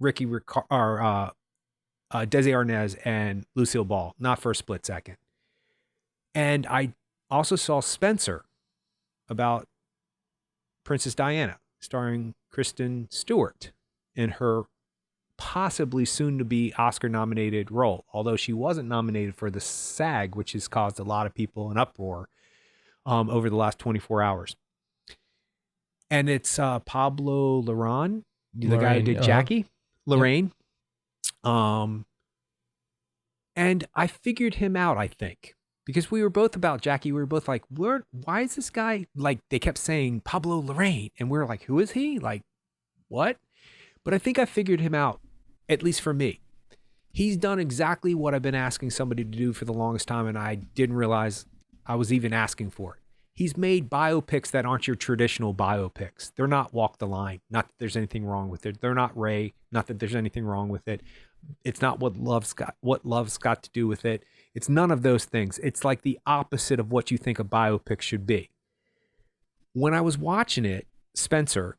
Desi Arnaz and Lucille Ball, not for a split second. And I also saw Spencer, about Princess Diana, starring Kristen Stewart in her possibly soon to be Oscar nominated role, although she wasn't nominated for the SAG, which has caused a lot of people an uproar over the last 24 hours. And it's Pablo Larraín, the guy who did Jackie, Lorraine. Yep. And I figured him out, I think, because we were both about Jackie. We were both like, why is this guy, like, they kept saying Pablo Larraín, and we were like, who is he? Like, what? But I think I figured him out, at least for me. He's done exactly what I've been asking somebody to do for the longest time, and I didn't realize I was even asking for it. He's made biopics that aren't your traditional biopics. They're not Walk the Line. Not that there's anything wrong with it. They're not Ray. Not that there's anything wrong with it. It's not What Love's Got to Do with It. It's none of those things. It's like the opposite of what you think a biopic should be. When I was watching it, Spencer,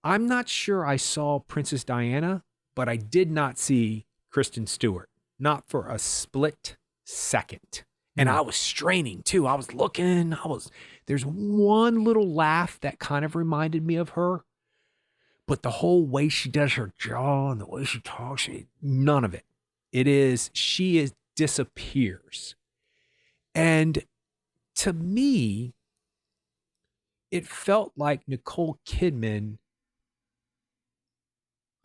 I'm not sure I saw Princess Diana, but I did not see Kristen Stewart. Not for a split second. And I was straining too. I was looking. There's one little laugh that kind of reminded me of her. But the whole way she does her jaw and the way she talks, none of it. She disappears. And to me, it felt like Nicole Kidman.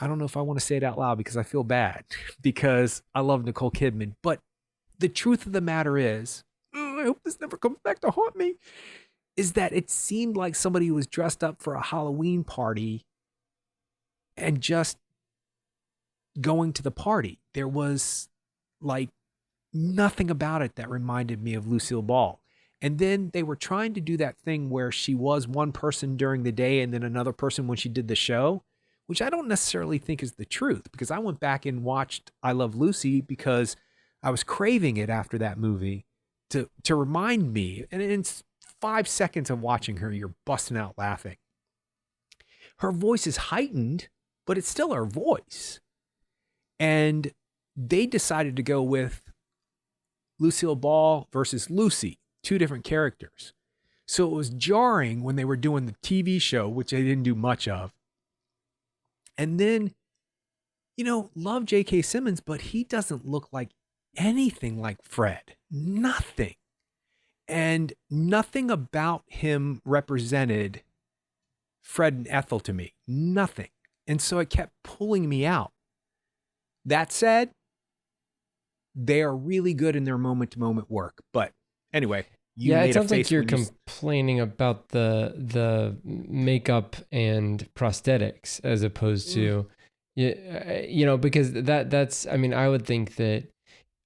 I don't know if I want to say it out loud because I feel bad, because I love Nicole Kidman. But the truth of the matter is, I hope this never comes back to haunt me, is that it seemed like somebody who was dressed up for a Halloween party and just going to the party. There was like nothing about it that reminded me of Lucille Ball. And then they were trying to do that thing where she was one person during the day and then another person when she did the show, which I don't necessarily think is the truth, because I went back and watched I Love Lucy because I was craving it after that movie to remind me. And in 5 seconds of watching her, you're busting out laughing. Her voice is heightened, but it's still her voice. And they decided to go with Lucille Ball versus Lucy, two different characters. So it was jarring when they were doing the TV show, which they didn't do much of. And then, love J.K. Simmons, but he doesn't look like anything like Fred. Nothing. And nothing about him represented Fred and Ethel to me. Nothing. And so it kept pulling me out. That said, they are really good in their moment-to-moment work. But anyway, it sounds like you're complaining about the makeup and prosthetics as opposed to, because that's, I would think that,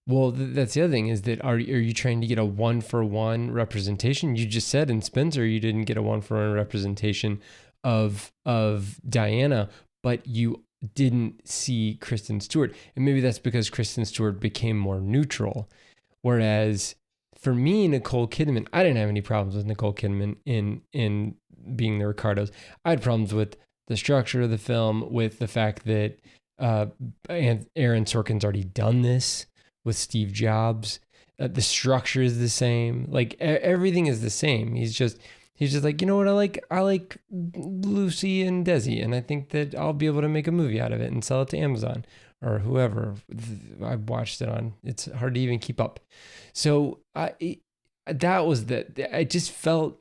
well, that's the other thing is that are you trying to get a 1-for-1 representation? You just said in Spencer you didn't get a 1-for-1 representation of Diana, but you didn't see Kristen Stewart. And maybe that's because Kristen Stewart became more neutral. Whereas for me, Nicole Kidman, I didn't have any problems with Nicole Kidman in being the Ricardos. I had problems with the structure of the film, with the fact that Aaron Sorkin's already done this with Steve Jobs. The structure is the same. Like everything is the same. He's just like, you know what? I like Lucy and Desi, and I think that I'll be able to make a movie out of it and sell it to Amazon or whoever I watched it on. It's hard to even keep up. So that was I just felt,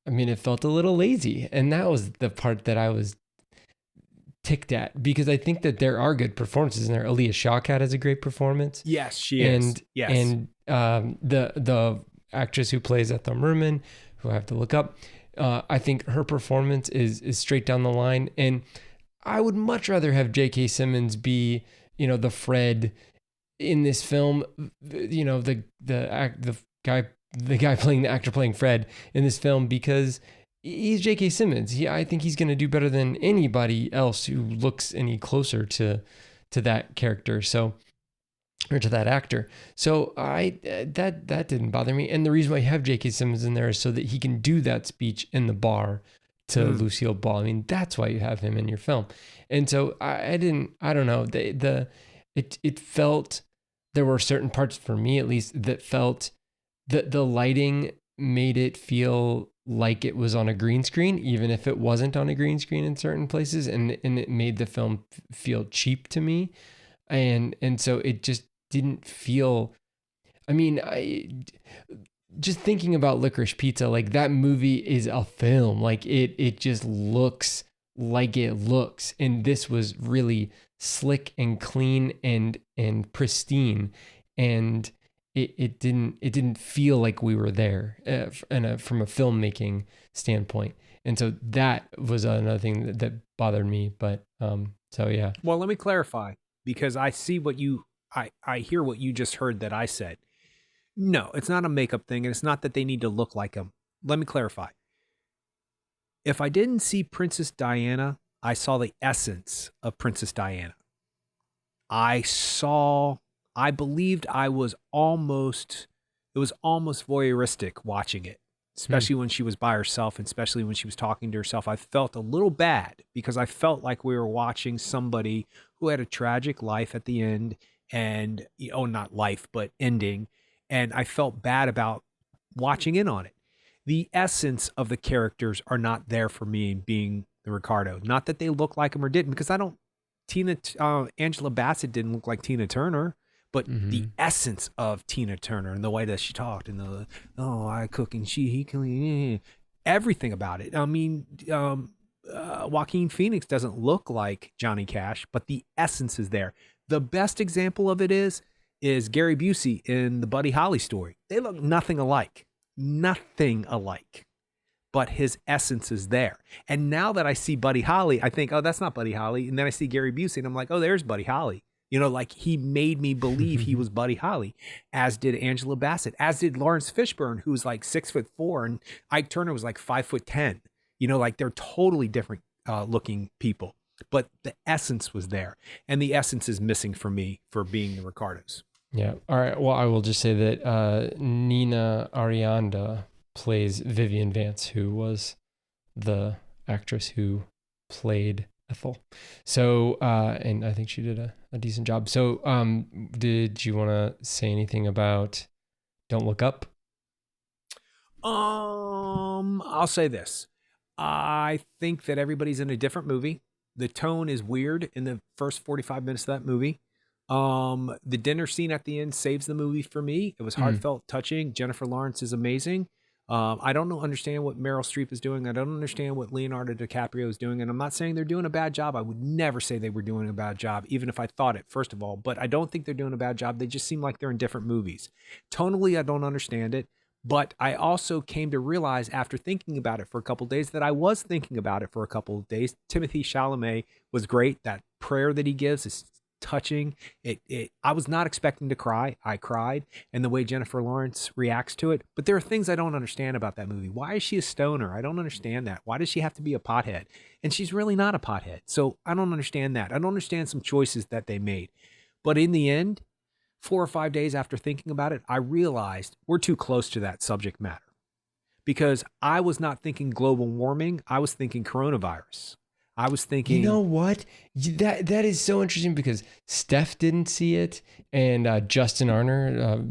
it felt a little lazy. And that was the part that I was ticked at, because I think that there are good performances in there. Aaliyah Shawkat has a great performance. Yes, she is. Yes. And the actress who plays Ethel Merman, who I have to look up, I think her performance is straight down the line. And I would much rather have J.K. Simmons be, the Fred in this film, the guy playing the actor playing Fred in this film, because he's J.K. Simmons. I think he's going to do better than anybody else who looks any closer to that character. So, or to that actor. So that didn't bother me. And the reason why you have J.K. Simmons in there is so that he can do that speech in the bar to Lucille Ball. That's why you have him in your film. And so I don't know. It felt, there were certain parts for me at least that felt that the lighting made it feel like it was on a green screen, even if it wasn't on a green screen in certain places. And it made the film feel cheap to me. And so it just didn't feel, just thinking about Licorice Pizza, like that movie is a film, like it just looks like it looks. And this was really slick and clean and pristine. And it didn't feel like we were there from a filmmaking standpoint. And so that was another thing that bothered me. But so yeah. Well, let me clarify, because I see I hear what you just heard that I said. No, it's not a makeup thing, and it's not that they need to look like him. Let me clarify. If I didn't see Princess Diana, I saw the essence of Princess Diana. I believed it was almost voyeuristic watching it, especially when she was by herself, and especially when she was talking to herself. I felt a little bad, because I felt like we were watching somebody who had a tragic life at the end, and, not life, but ending. And I felt bad about watching in on it. The essence of the characters are not there for me being the Ricardo. Not that they look like him or didn't, because Angela Bassett didn't look like Tina Turner, but the essence of Tina Turner and the way that she talked, and I cook and he clean, everything about it. Joaquin Phoenix doesn't look like Johnny Cash, but the essence is there. The best example of it is Gary Busey in the Buddy Holly story. They look nothing alike, but his essence is there. And now that I see Buddy Holly, I think, oh, that's not Buddy Holly. And then I see Gary Busey and I'm like, oh, there's Buddy Holly. Like he made me believe he was Buddy Holly, as did Angela Bassett, as did Lawrence Fishburne, who's like 6'4", and Ike Turner was like 5'10". Like they're totally different looking people, but the essence was there, and the essence is missing for me for being the Ricardos. Yeah. All right. Well, I will just say that Nina Arianda plays Vivian Vance, who was the actress who played Ethel. So, and I think she did a decent job. So, did you want to say anything about Don't Look Up? I'll say this. I think that everybody's in a different movie. The tone is weird in the first 45 minutes of that movie. The dinner scene at the end saves the movie for me. It was heartfelt, touching. Jennifer Lawrence is amazing. I don't understand what Meryl Streep is doing. I don't understand what Leonardo DiCaprio is doing. And I'm not saying they're doing a bad job. I would never say they were doing a bad job, even if I thought it, first of all. But I don't think they're doing a bad job. They just seem like they're in different movies. Tonally, I don't understand it. But I also came to realize after thinking about it for a couple of days that I was thinking about it for a couple of days. Timothée Chalamet was great. That prayer that he gives is touching. I was not expecting to cry. I cried, and the way Jennifer Lawrence reacts to it. But there are things I don't understand about that movie. Why is she a stoner? I don't understand that. Why does she have to be a pothead? And she's really not a pothead. So I don't understand that. I don't understand some choices that they made. But in the end, 4 or 5 days after thinking about it, I realized we're too close to that subject matter. Because I was not thinking global warming. I was thinking coronavirus. I was thinking... You know what? That is so interesting because Steph didn't see it, and Justin Arner,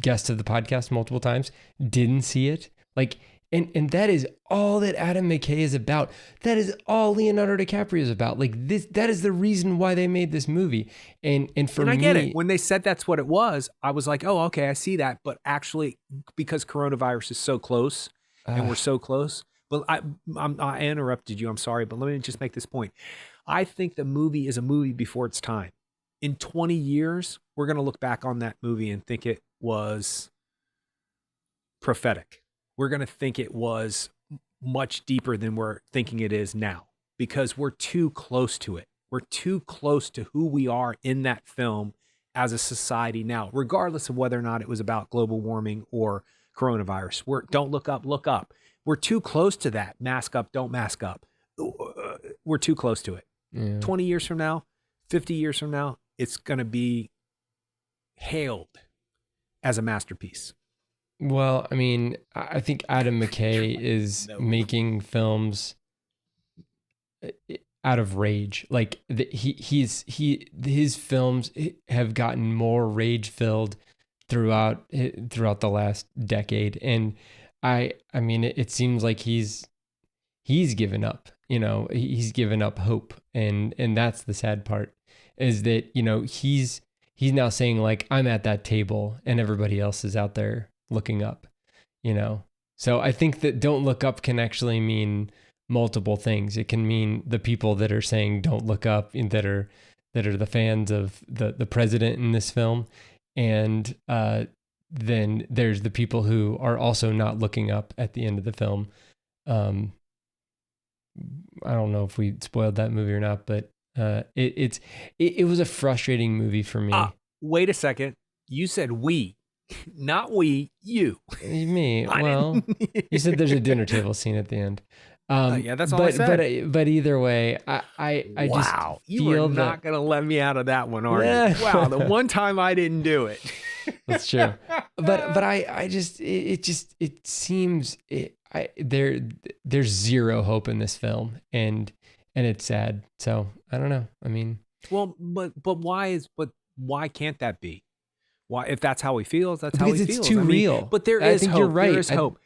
guest of the podcast multiple times, didn't see it. Like, and that is all that Adam McKay is about. That is all Leonardo DiCaprio is about. Like this, that is the reason why they made this movie. And for me, I get it. When they said that's what it was, I was like, oh, okay, I see that. But actually, because coronavirus is so close and we're so close. But I interrupted you. I'm sorry, but let me just make this point. I think the movie is a movie before its time. In 20 years, we're going to look back on that movie and think it was prophetic. We're going to think it was much deeper than we're thinking it is now because we're too close to it. We're too close to who we are in that film as a society now, regardless of whether or not it was about global warming or coronavirus. Don't look up, look up. We're too close to that. Mask up, don't mask up. We're too close to it. Yeah. 20 years from now, 50 years from now, it's going to be hailed as a masterpiece. Well, I mean, I think Adam McKay is making films out of rage. Like his films have gotten more rage filled throughout the last decade, and I mean, it seems like he's given up. You know, he's given up hope, and that's the sad part is that he's now saying like I'm at that table and everybody else is out there looking up, So I think that don't look up can actually mean multiple things. It can mean the people that are saying don't look up and that are the fans of the president in this film. And then there's the people who are also not looking up at the end of the film. I don't know if we spoiled that movie or not, but it was a frustrating movie for me. Wait a second. You said we. Not we, you. Me. Well, you said there's a dinner table scene at the end. Yeah, that's all I said. But either way, I wow, just you are not going to let me out of that one, are you? Wow, the one time I didn't do it. That's true. But I just it seems there's zero hope in this film, and it's sad. So I don't know. I mean, well, but why can't that be? Why, if that's how he feels, that's how he feels. Because it's too real. But there is hope. You're right. There is hope.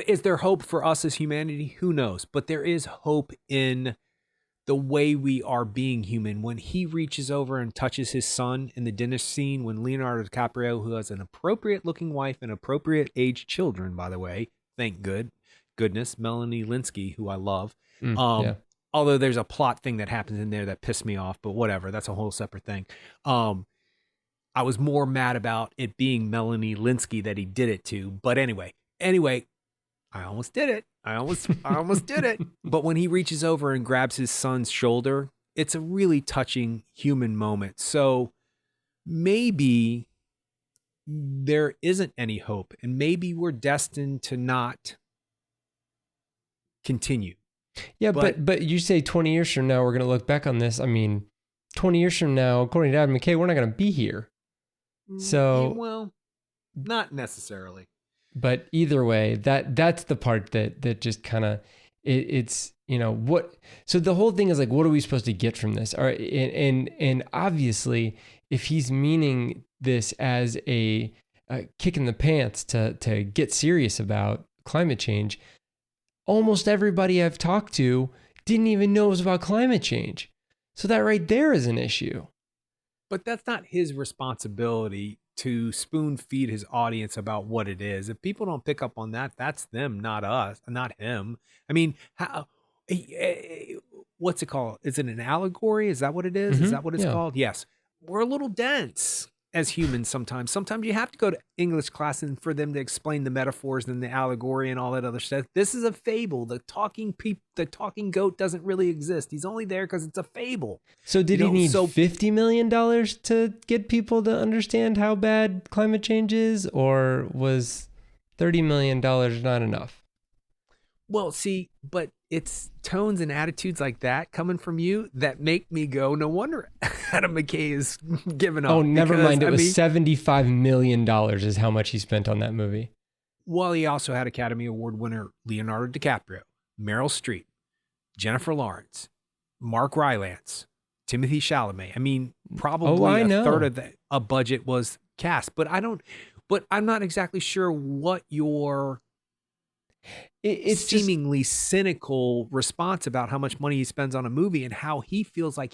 Is there hope for us as humanity? Who knows? But there is hope in the way we are being human. When he reaches over and touches his son in the dinner scene, when Leonardo DiCaprio, who has an appropriate-looking wife and appropriate-aged children, by the way, thank goodness, Melanie Linsky, who I love. Yeah. Although there's a plot thing that happens in there that pissed me off, but whatever. That's a whole separate thing. I was more mad about it being Melanie Linsky that he did it to. But anyway, I almost did it. I almost did it. But when he reaches over and grabs his son's shoulder, it's a really touching human moment. So maybe there isn't any hope, and maybe we're destined to not continue. Yeah, but you say 20 years from now, we're going to look back on this. I mean, 20 years from now, according to Adam McKay, we're not going to be here. So, well, not necessarily. But either way, that's the part that just kind of it's what. So the whole thing is like, what are we supposed to get from this? All right, and obviously, if he's meaning this as a kick in the pants to get serious about climate change, almost everybody I've talked to didn't even know it was about climate change. So that right there is an issue. But that's not his responsibility to spoon feed his audience about what it is. If people don't pick up on that, that's them, not us, not him. I mean, what's it called? Is it an allegory? Is that what it is? Mm-hmm. Is that what it's called? Yes. We're a little dense. as humans sometimes. Sometimes you have to go to English class and for them to explain the metaphors and the allegory and all that other stuff. This is a fable. The talking goat doesn't really exist. He's only there because it's a fable. So did he need $50 million to get people to understand how bad climate change is, or was $30 million not enough? Well, see, but it's tones and attitudes like that coming from you that make me go, no wonder Adam McKay is giving up. Oh, never mind. It was $75 million is how much he spent on that movie. Well, he also had Academy Award winner Leonardo DiCaprio, Meryl Streep, Jennifer Lawrence, Mark Rylance, Timothy Chalamet. I mean, probably a third of a budget was cast, but I'm not exactly sure what your it's seemingly cynical response about how much money he spends on a movie and how he feels like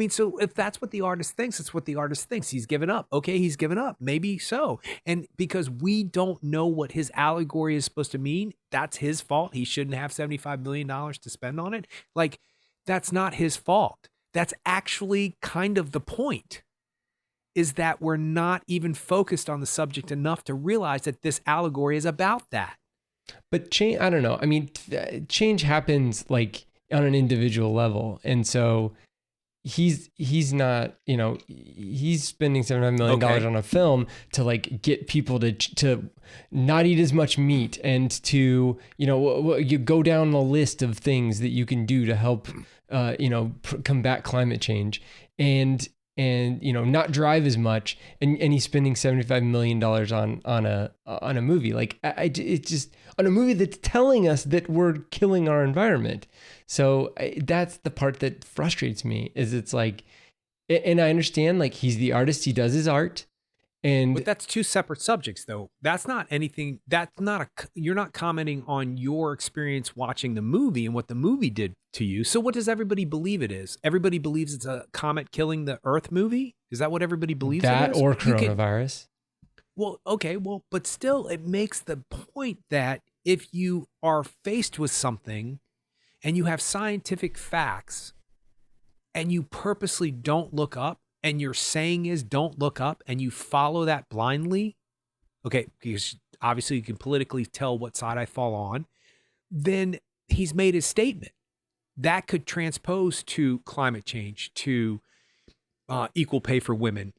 so if that's what the artist thinks, it's what the artist thinks. He's given up. Okay, he's given up. Maybe so. And because we don't know what his allegory is supposed to mean, that's his fault. He shouldn't have $75 million to spend on it. Like, that's not his fault. That's actually kind of the point, is that we're not even focused on the subject enough to realize that this allegory is about that. But change, I don't know. I mean, change happens like on an individual level. And so he's not, he's spending $75 million on a film to like get people to not eat as much meat and to, you go down the list of things that you can do to help, combat climate change and not drive as much, and he's spending $75 million on a movie. Like it's just on a movie that's telling us that we're killing our environment. So that's the part that frustrates me, is it's like, and I understand, like, he's the artist, he does his art. But that's two separate subjects, though. That's not anything. You're not commenting on your experience watching the movie and what the movie did to you. So what does everybody believe it is? Everybody believes it's a comet killing the Earth movie? Is that what everybody believes it is? That or coronavirus? But still, it makes the point that if you are faced with something and you have scientific facts and you purposely don't look up, and your saying is don't look up, and you follow that blindly, okay, because obviously you can politically tell what side I fall on, then he's made his statement. That could transpose to climate change, to equal pay for women,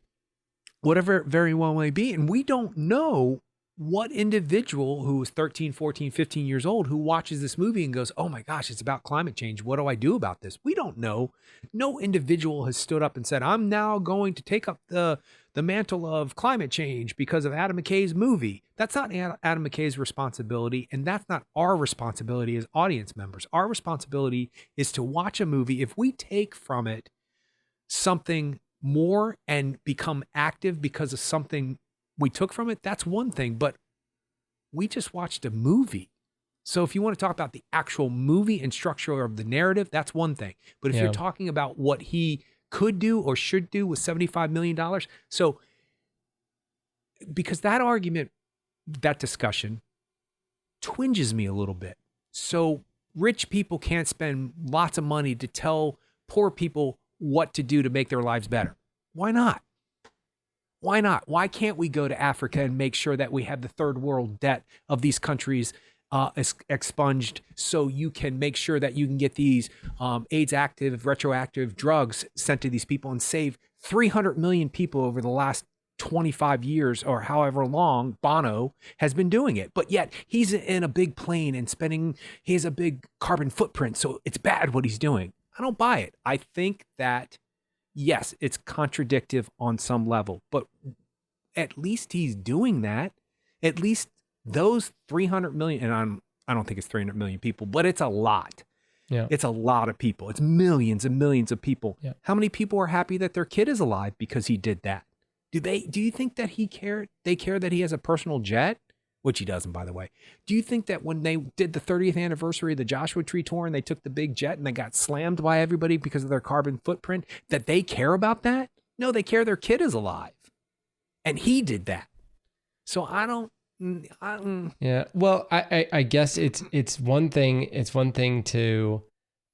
whatever it very well may be. And we don't know what individual who is 13, 14, 15 years old who watches this movie and goes, oh my gosh, it's about climate change. What do I do about this? We don't know. No individual has stood up and said, I'm now going to take up the mantle of climate change because of Adam McKay's movie. That's not Adam McKay's responsibility, and that's not our responsibility as audience members. Our responsibility is to watch a movie. If we take from it something more and become active because of something we took from it, that's one thing, but we just watched a movie. So if you want to talk about the actual movie and structure of the narrative, that's one thing. But if you're talking about what he could do or should do with $75 million, so because that argument, that discussion twinges me a little bit. So rich people can't spend lots of money to tell poor people what to do to make their lives better. Why not? Why not? Why can't we go to Africa and make sure that we have the third world debt of these countries expunged, so you can make sure that you can get these AIDS active, retroactive drugs sent to these people and save 300 million people over the last 25 years or however long Bono has been doing it. But yet he's in a big plane and he has a big carbon footprint. So it's bad what he's doing. I don't buy it. I think that yes, it's contradictive on some level, but at least he's doing that. At least those 300 million, and I don't think it's 300 million people, but it's a lot. Yeah. It's a lot of people. It's millions and millions of people. Yeah. How many people are happy that their kid is alive because he did that? Do you think that they care that he has a personal jet? Which he doesn't, by the way. Do you think that when they did the 30th anniversary of the Joshua Tree tour and they took the big jet and they got slammed by everybody because of their carbon footprint, that they care about that? No, they care their kid is alive. And he did that. So yeah. Well, I guess it's one thing. It's one thing to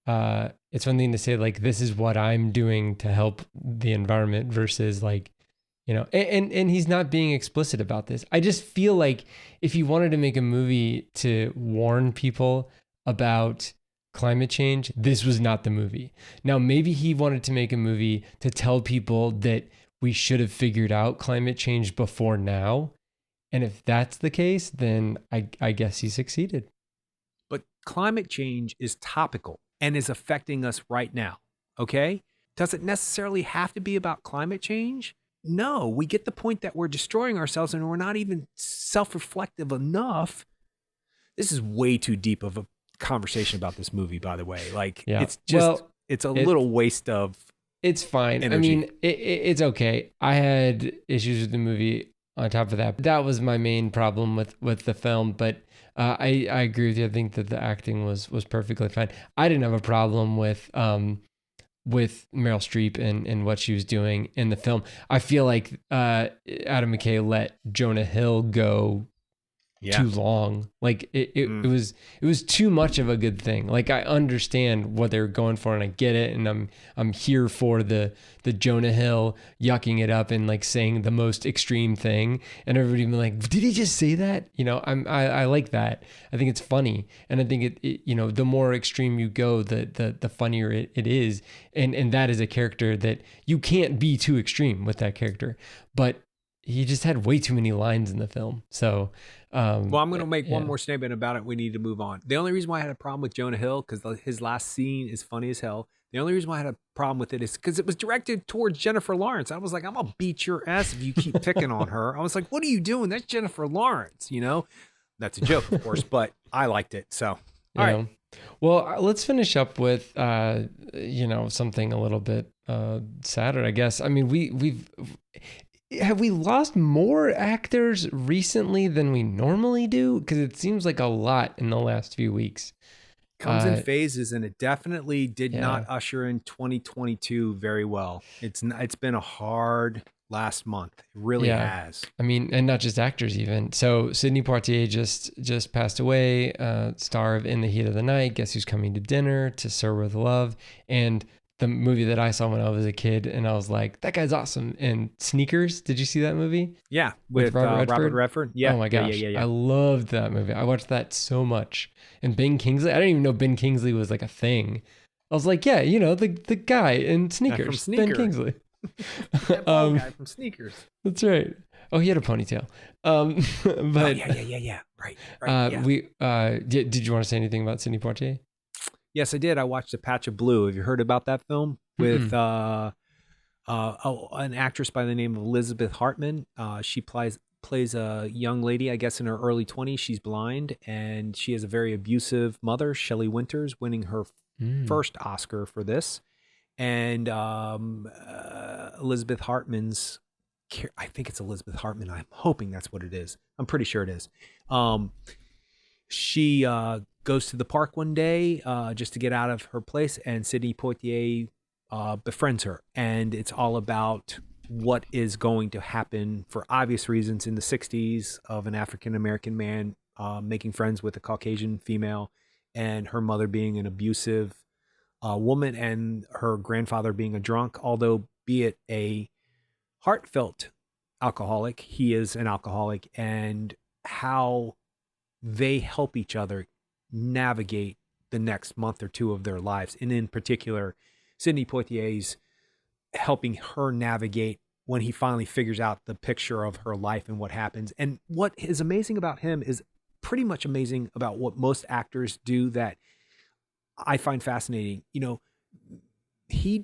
say, like, this is what I'm doing to help the environment versus like, You know, and he's not being explicit about this. I just feel like if he wanted to make a movie to warn people about climate change, this was not the movie. Now, maybe he wanted to make a movie to tell people that we should have figured out climate change before now. And if that's the case, then I guess he succeeded. But climate change is topical and is affecting us right now. Okay? Does it necessarily have to be about climate change? No, we get the point that we're destroying ourselves and we're not even self-reflective enough. This is way too deep of a conversation about this movie, by the way. Like, Yeah. it's just, it's a little waste of It's fine. energy. I mean, it's okay. I had issues with the movie on top of that. That was my main problem with the film. But I agree with you. I think that the acting was perfectly fine. I didn't have a problem with Meryl Streep and what she was doing in the film. I feel like Adam McKay let Jonah Hill go too long. Like it was too much of a good thing. Like I understand what they're going for and I get it, and I'm here for the Jonah Hill yucking it up and like saying the most extreme thing, and everybody being like, did he just say that? You know, I like that. I think it's funny, and I think it you know, the more extreme you go, the funnier it is, and that is a character that you can't be too extreme with that character, but he just had way too many lines in the film. So, well, I'm going to make one more statement about it. We need to move on. The only reason why I had a problem with Jonah Hill, because his last scene is funny as hell. The only reason why I had a problem with it is because it was directed towards Jennifer Lawrence. I was like, I'm going to beat your ass if you keep picking on her. I was like, what are you doing? That's Jennifer Lawrence, you know? That's a joke, of course, but I liked it. So, all right. Well, let's finish up with, you know, something a little bit sadder, I guess. I mean, have we lost more actors recently than we normally do? Because it seems like a lot in the last few weeks. Comes in phases, and it definitely did not usher in 2022 very well. It's been a hard last month. It really has. I mean, and not just actors even. So Sidney Poitier just passed away, star of In the Heat of the Night, Guess Who's Coming to Dinner, To Sir With Love, and the movie that I saw when I was a kid, and I was like, that guy's awesome. And Sneakers, did you see that movie? Yeah, with Robert Redford. Yeah. Oh my gosh. Yeah. I loved that movie. I watched that so much. And Ben Kingsley, I didn't even know Ben Kingsley was like a thing. I was like, yeah, you know, the guy in Sneakers, Ben Kingsley. That bald guy from Sneakers. That's right. Oh, he had a ponytail. But yeah. Right. Did you want to say anything about Sidney Poitier? Yes, I did. I watched A Patch of Blue. Have you heard about that film with an actress by the name of Elizabeth Hartman? She plays a young lady, I guess in her early 20s. She's blind, and she has a very abusive mother, Shelley Winters, winning her first Oscar for this. And Elizabeth Hartman's, I think it's Elizabeth Hartman. I'm hoping that's what it is. I'm pretty sure it is. She goes to the park one day just to get out of her place, and Sidney Poitier befriends her. And it's all about what is going to happen, for obvious reasons, in the 60s of an African-American man making friends with a Caucasian female, and her mother being an abusive woman, and her grandfather being a drunk, although be it a heartfelt alcoholic, he is an alcoholic, and how they help each other navigate the next month or two of their lives. And in particular, Sidney Poitier's helping her navigate when he finally figures out the picture of her life and what happens. And what is amazing about him is pretty much amazing about what most actors do that I find fascinating. You know, he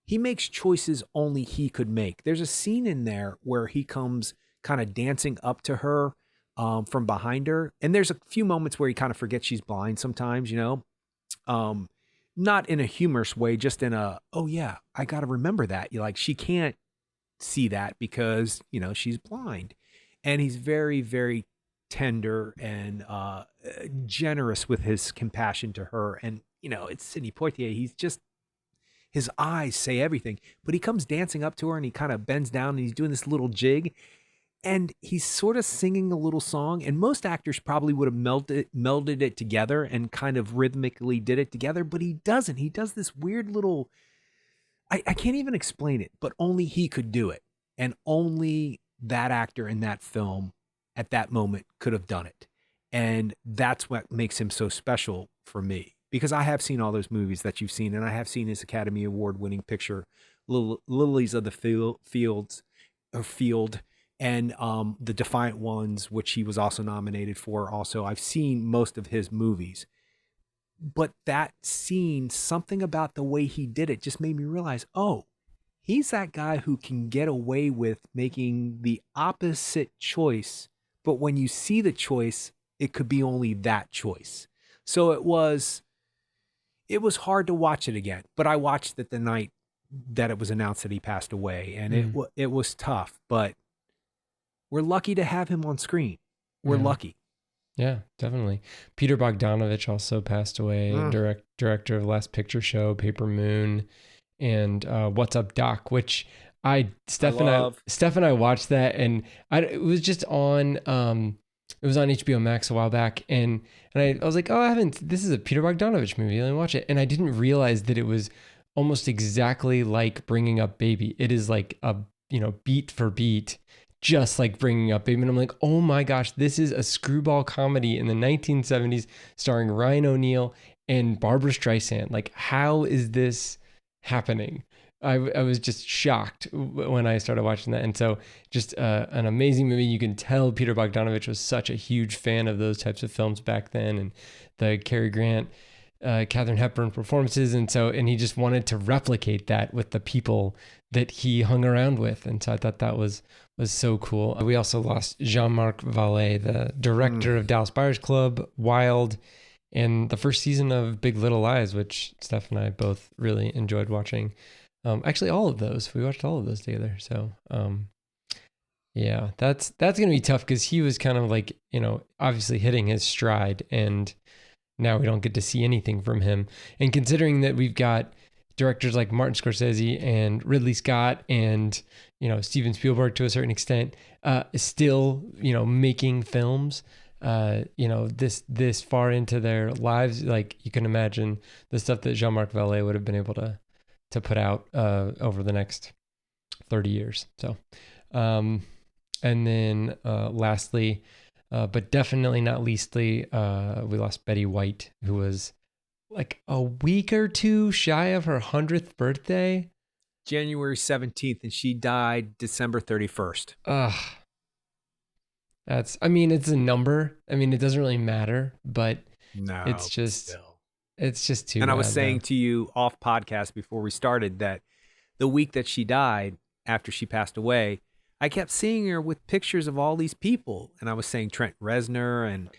makes choices only he could make. There's a scene in there where he comes kind of dancing up to her from behind her. And there's a few moments where he kind of forgets she's blind sometimes, you know, not in a humorous way, just in a, oh yeah, I got to remember that. You're like, she can't see that because, you know, she's blind. And he's very, very tender and generous with his compassion to her. And, you know, it's Sidney Poitier. He's just, his eyes say everything, but he comes dancing up to her and he kind of bends down and he's doing this little jig. And he's sort of singing a little song, and most actors probably would have melded it together and kind of rhythmically did it together, but he doesn't. He does this weird little, I can't even explain it, but only he could do it. and only that actor in that film at that moment could have done it. And that's what makes him so special for me, because I have seen all those movies that you've seen, and I have seen his Academy Award winning picture, Lilies of the Field, and The Defiant Ones, which he was also nominated for. Also, I've seen most of his movies, but that scene, something about the way he did it just made me realize, oh, he's that guy who can get away with making the opposite choice, but when you see the choice, it could be only that choice. So it was hard to watch it again, but I watched it the night that it was announced that he passed away, and it was tough, but we're lucky to have him on screen. We're lucky. Yeah, definitely. Peter Bogdanovich also passed away, director of Last Picture Show, Paper Moon, and What's Up Doc, which Steph and I watched that, and it was just on it was on HBO Max a while back, and I was like, oh, this is a Peter Bogdanovich movie, let me watch it. And I didn't realize that it was almost exactly like Bringing Up Baby. It is like a, beat for beat, just like Bringing Up Baby. And I'm like, oh my gosh, this is a screwball comedy in the 1970s starring Ryan O'Neal and Barbara Streisand. Like, how is this happening? I was just shocked when I started watching that. And so just an amazing movie. You can tell Peter Bogdanovich was such a huge fan of those types of films back then, and the Cary Grant, Katharine Hepburn performances. And he just wanted to replicate that with the people that he hung around with. And so I thought that was so cool. We also lost Jean-Marc Vallée, the director of Dallas Buyers Club, Wild, and the first season of Big Little Lies, which Steph and I both really enjoyed watching. Actually, all of those. We watched all of those together. So, yeah, that's going to be tough, because he was kind of like, obviously hitting his stride, and now we don't get to see anything from him. And considering that we've got directors like Martin Scorsese and Ridley Scott and, Steven Spielberg to a certain extent, still, making films, this far into their lives, like, you can imagine the stuff that Jean-Marc Vallée would have been able to put out over the next 30 years. So, and then lastly, but definitely not leastly, we lost Betty White, who was like a week or two shy of her 100th birthday. January 17th, and she died December 31st. It's a number. It doesn't really matter, but no, it's just... Still. It's just too bad. And I was saying to you off podcast before we started that the week that she died, after she passed away, I kept seeing her with pictures of all these people. And I was saying Trent Reznor, and,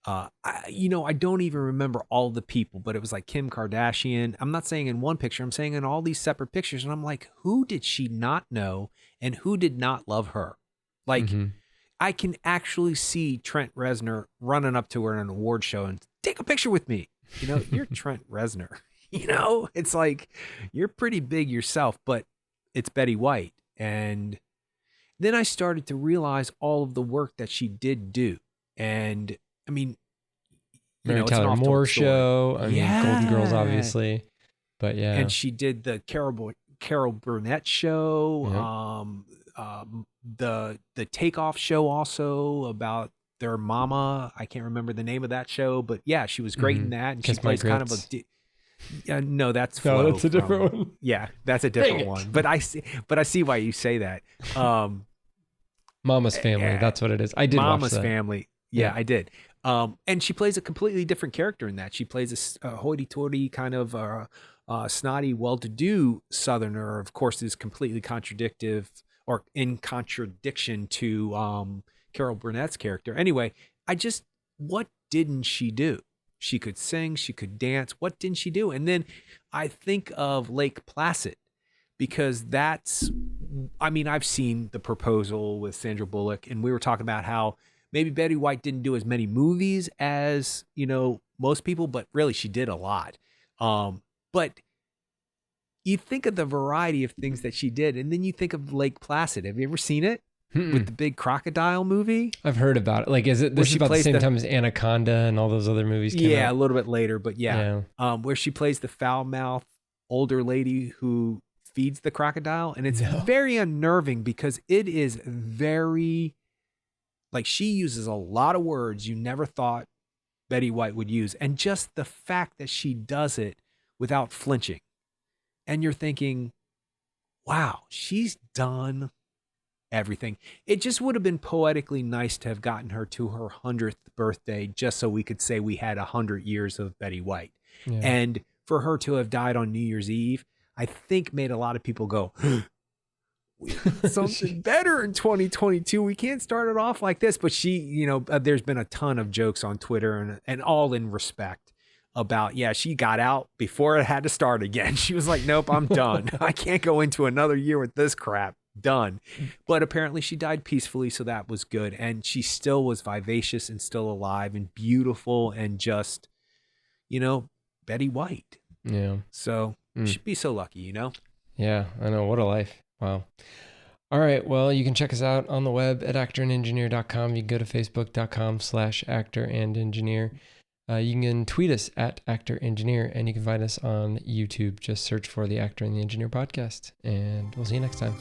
I don't even remember all the people, but it was like Kim Kardashian. I'm not saying in one picture, I'm saying in all these separate pictures. And I'm like, who did she not know, and who did not love her? Like, I can actually see Trent Reznor running up to her in an award show and take a picture with me. You're Trent Reznor. It's like, you're pretty big yourself, but it's Betty White. And then I started to realize all of the work that she did do. And Mary Tyler Moore show. Golden Girls, obviously. But yeah. And she did the Carol Burnett show, the Takeoff show also about their mama. I can't remember the name of that show, but yeah, she was great in that. And she plays kind of a no, that's Flo. That's a different one. Yeah, that's a different one. But I see why you say that. Mama's Family. That's what it is. I did Mama's watch that. Family. Yeah, I did. And she plays a completely different character in that. She plays a hoity-toity kind of snotty, well-to-do Southerner. Of course, is completely in contradiction to Carol Burnett's character. Anyway, what didn't she do? She could sing, she could dance. What didn't she do? And then I think of Lake Placid, because I've seen The Proposal with Sandra Bullock, and we were talking about how maybe Betty White didn't do as many movies as, most people, but really she did a lot. But you think of the variety of things that she did, and then you think of Lake Placid. Have you ever seen it? With the big crocodile movie? I've heard about it. Like, is it this is about the same time as Anaconda and all those other movies came out? A little bit later, but yeah. Where she plays the foul-mouthed older lady who feeds the crocodile. And it's No. very unnerving because it is very, like, she uses a lot of words you never thought Betty White would use. And just the fact that she does it without flinching. And you're thinking, wow, she's done everything. It just would have been poetically nice to have gotten her to her 100th birthday just so we could say we had 100 years of Betty White. Yeah. And for her to have died on New Year's Eve, I think made a lot of people go, we need something better in 2022. We can't start it off like this. But she, you know, there's been a ton of jokes on Twitter and all in respect about, yeah, she got out before it had to start again. She was like, nope, I'm done. I can't go into another year with this crap. Done. But apparently she died peacefully, so that was good. And she still was vivacious and still alive and beautiful and just, you know, Betty White. Yeah. So she'd be so lucky, you know? Yeah, I know. What a life. Wow. All right. Well, you can check us out on the web at actorandengineer.com. You can go to facebook.com/actorandengineer. You can tweet us at actorengineer, and you can find us on YouTube. Just search for the Actor and the Engineer podcast, and we'll see you next time.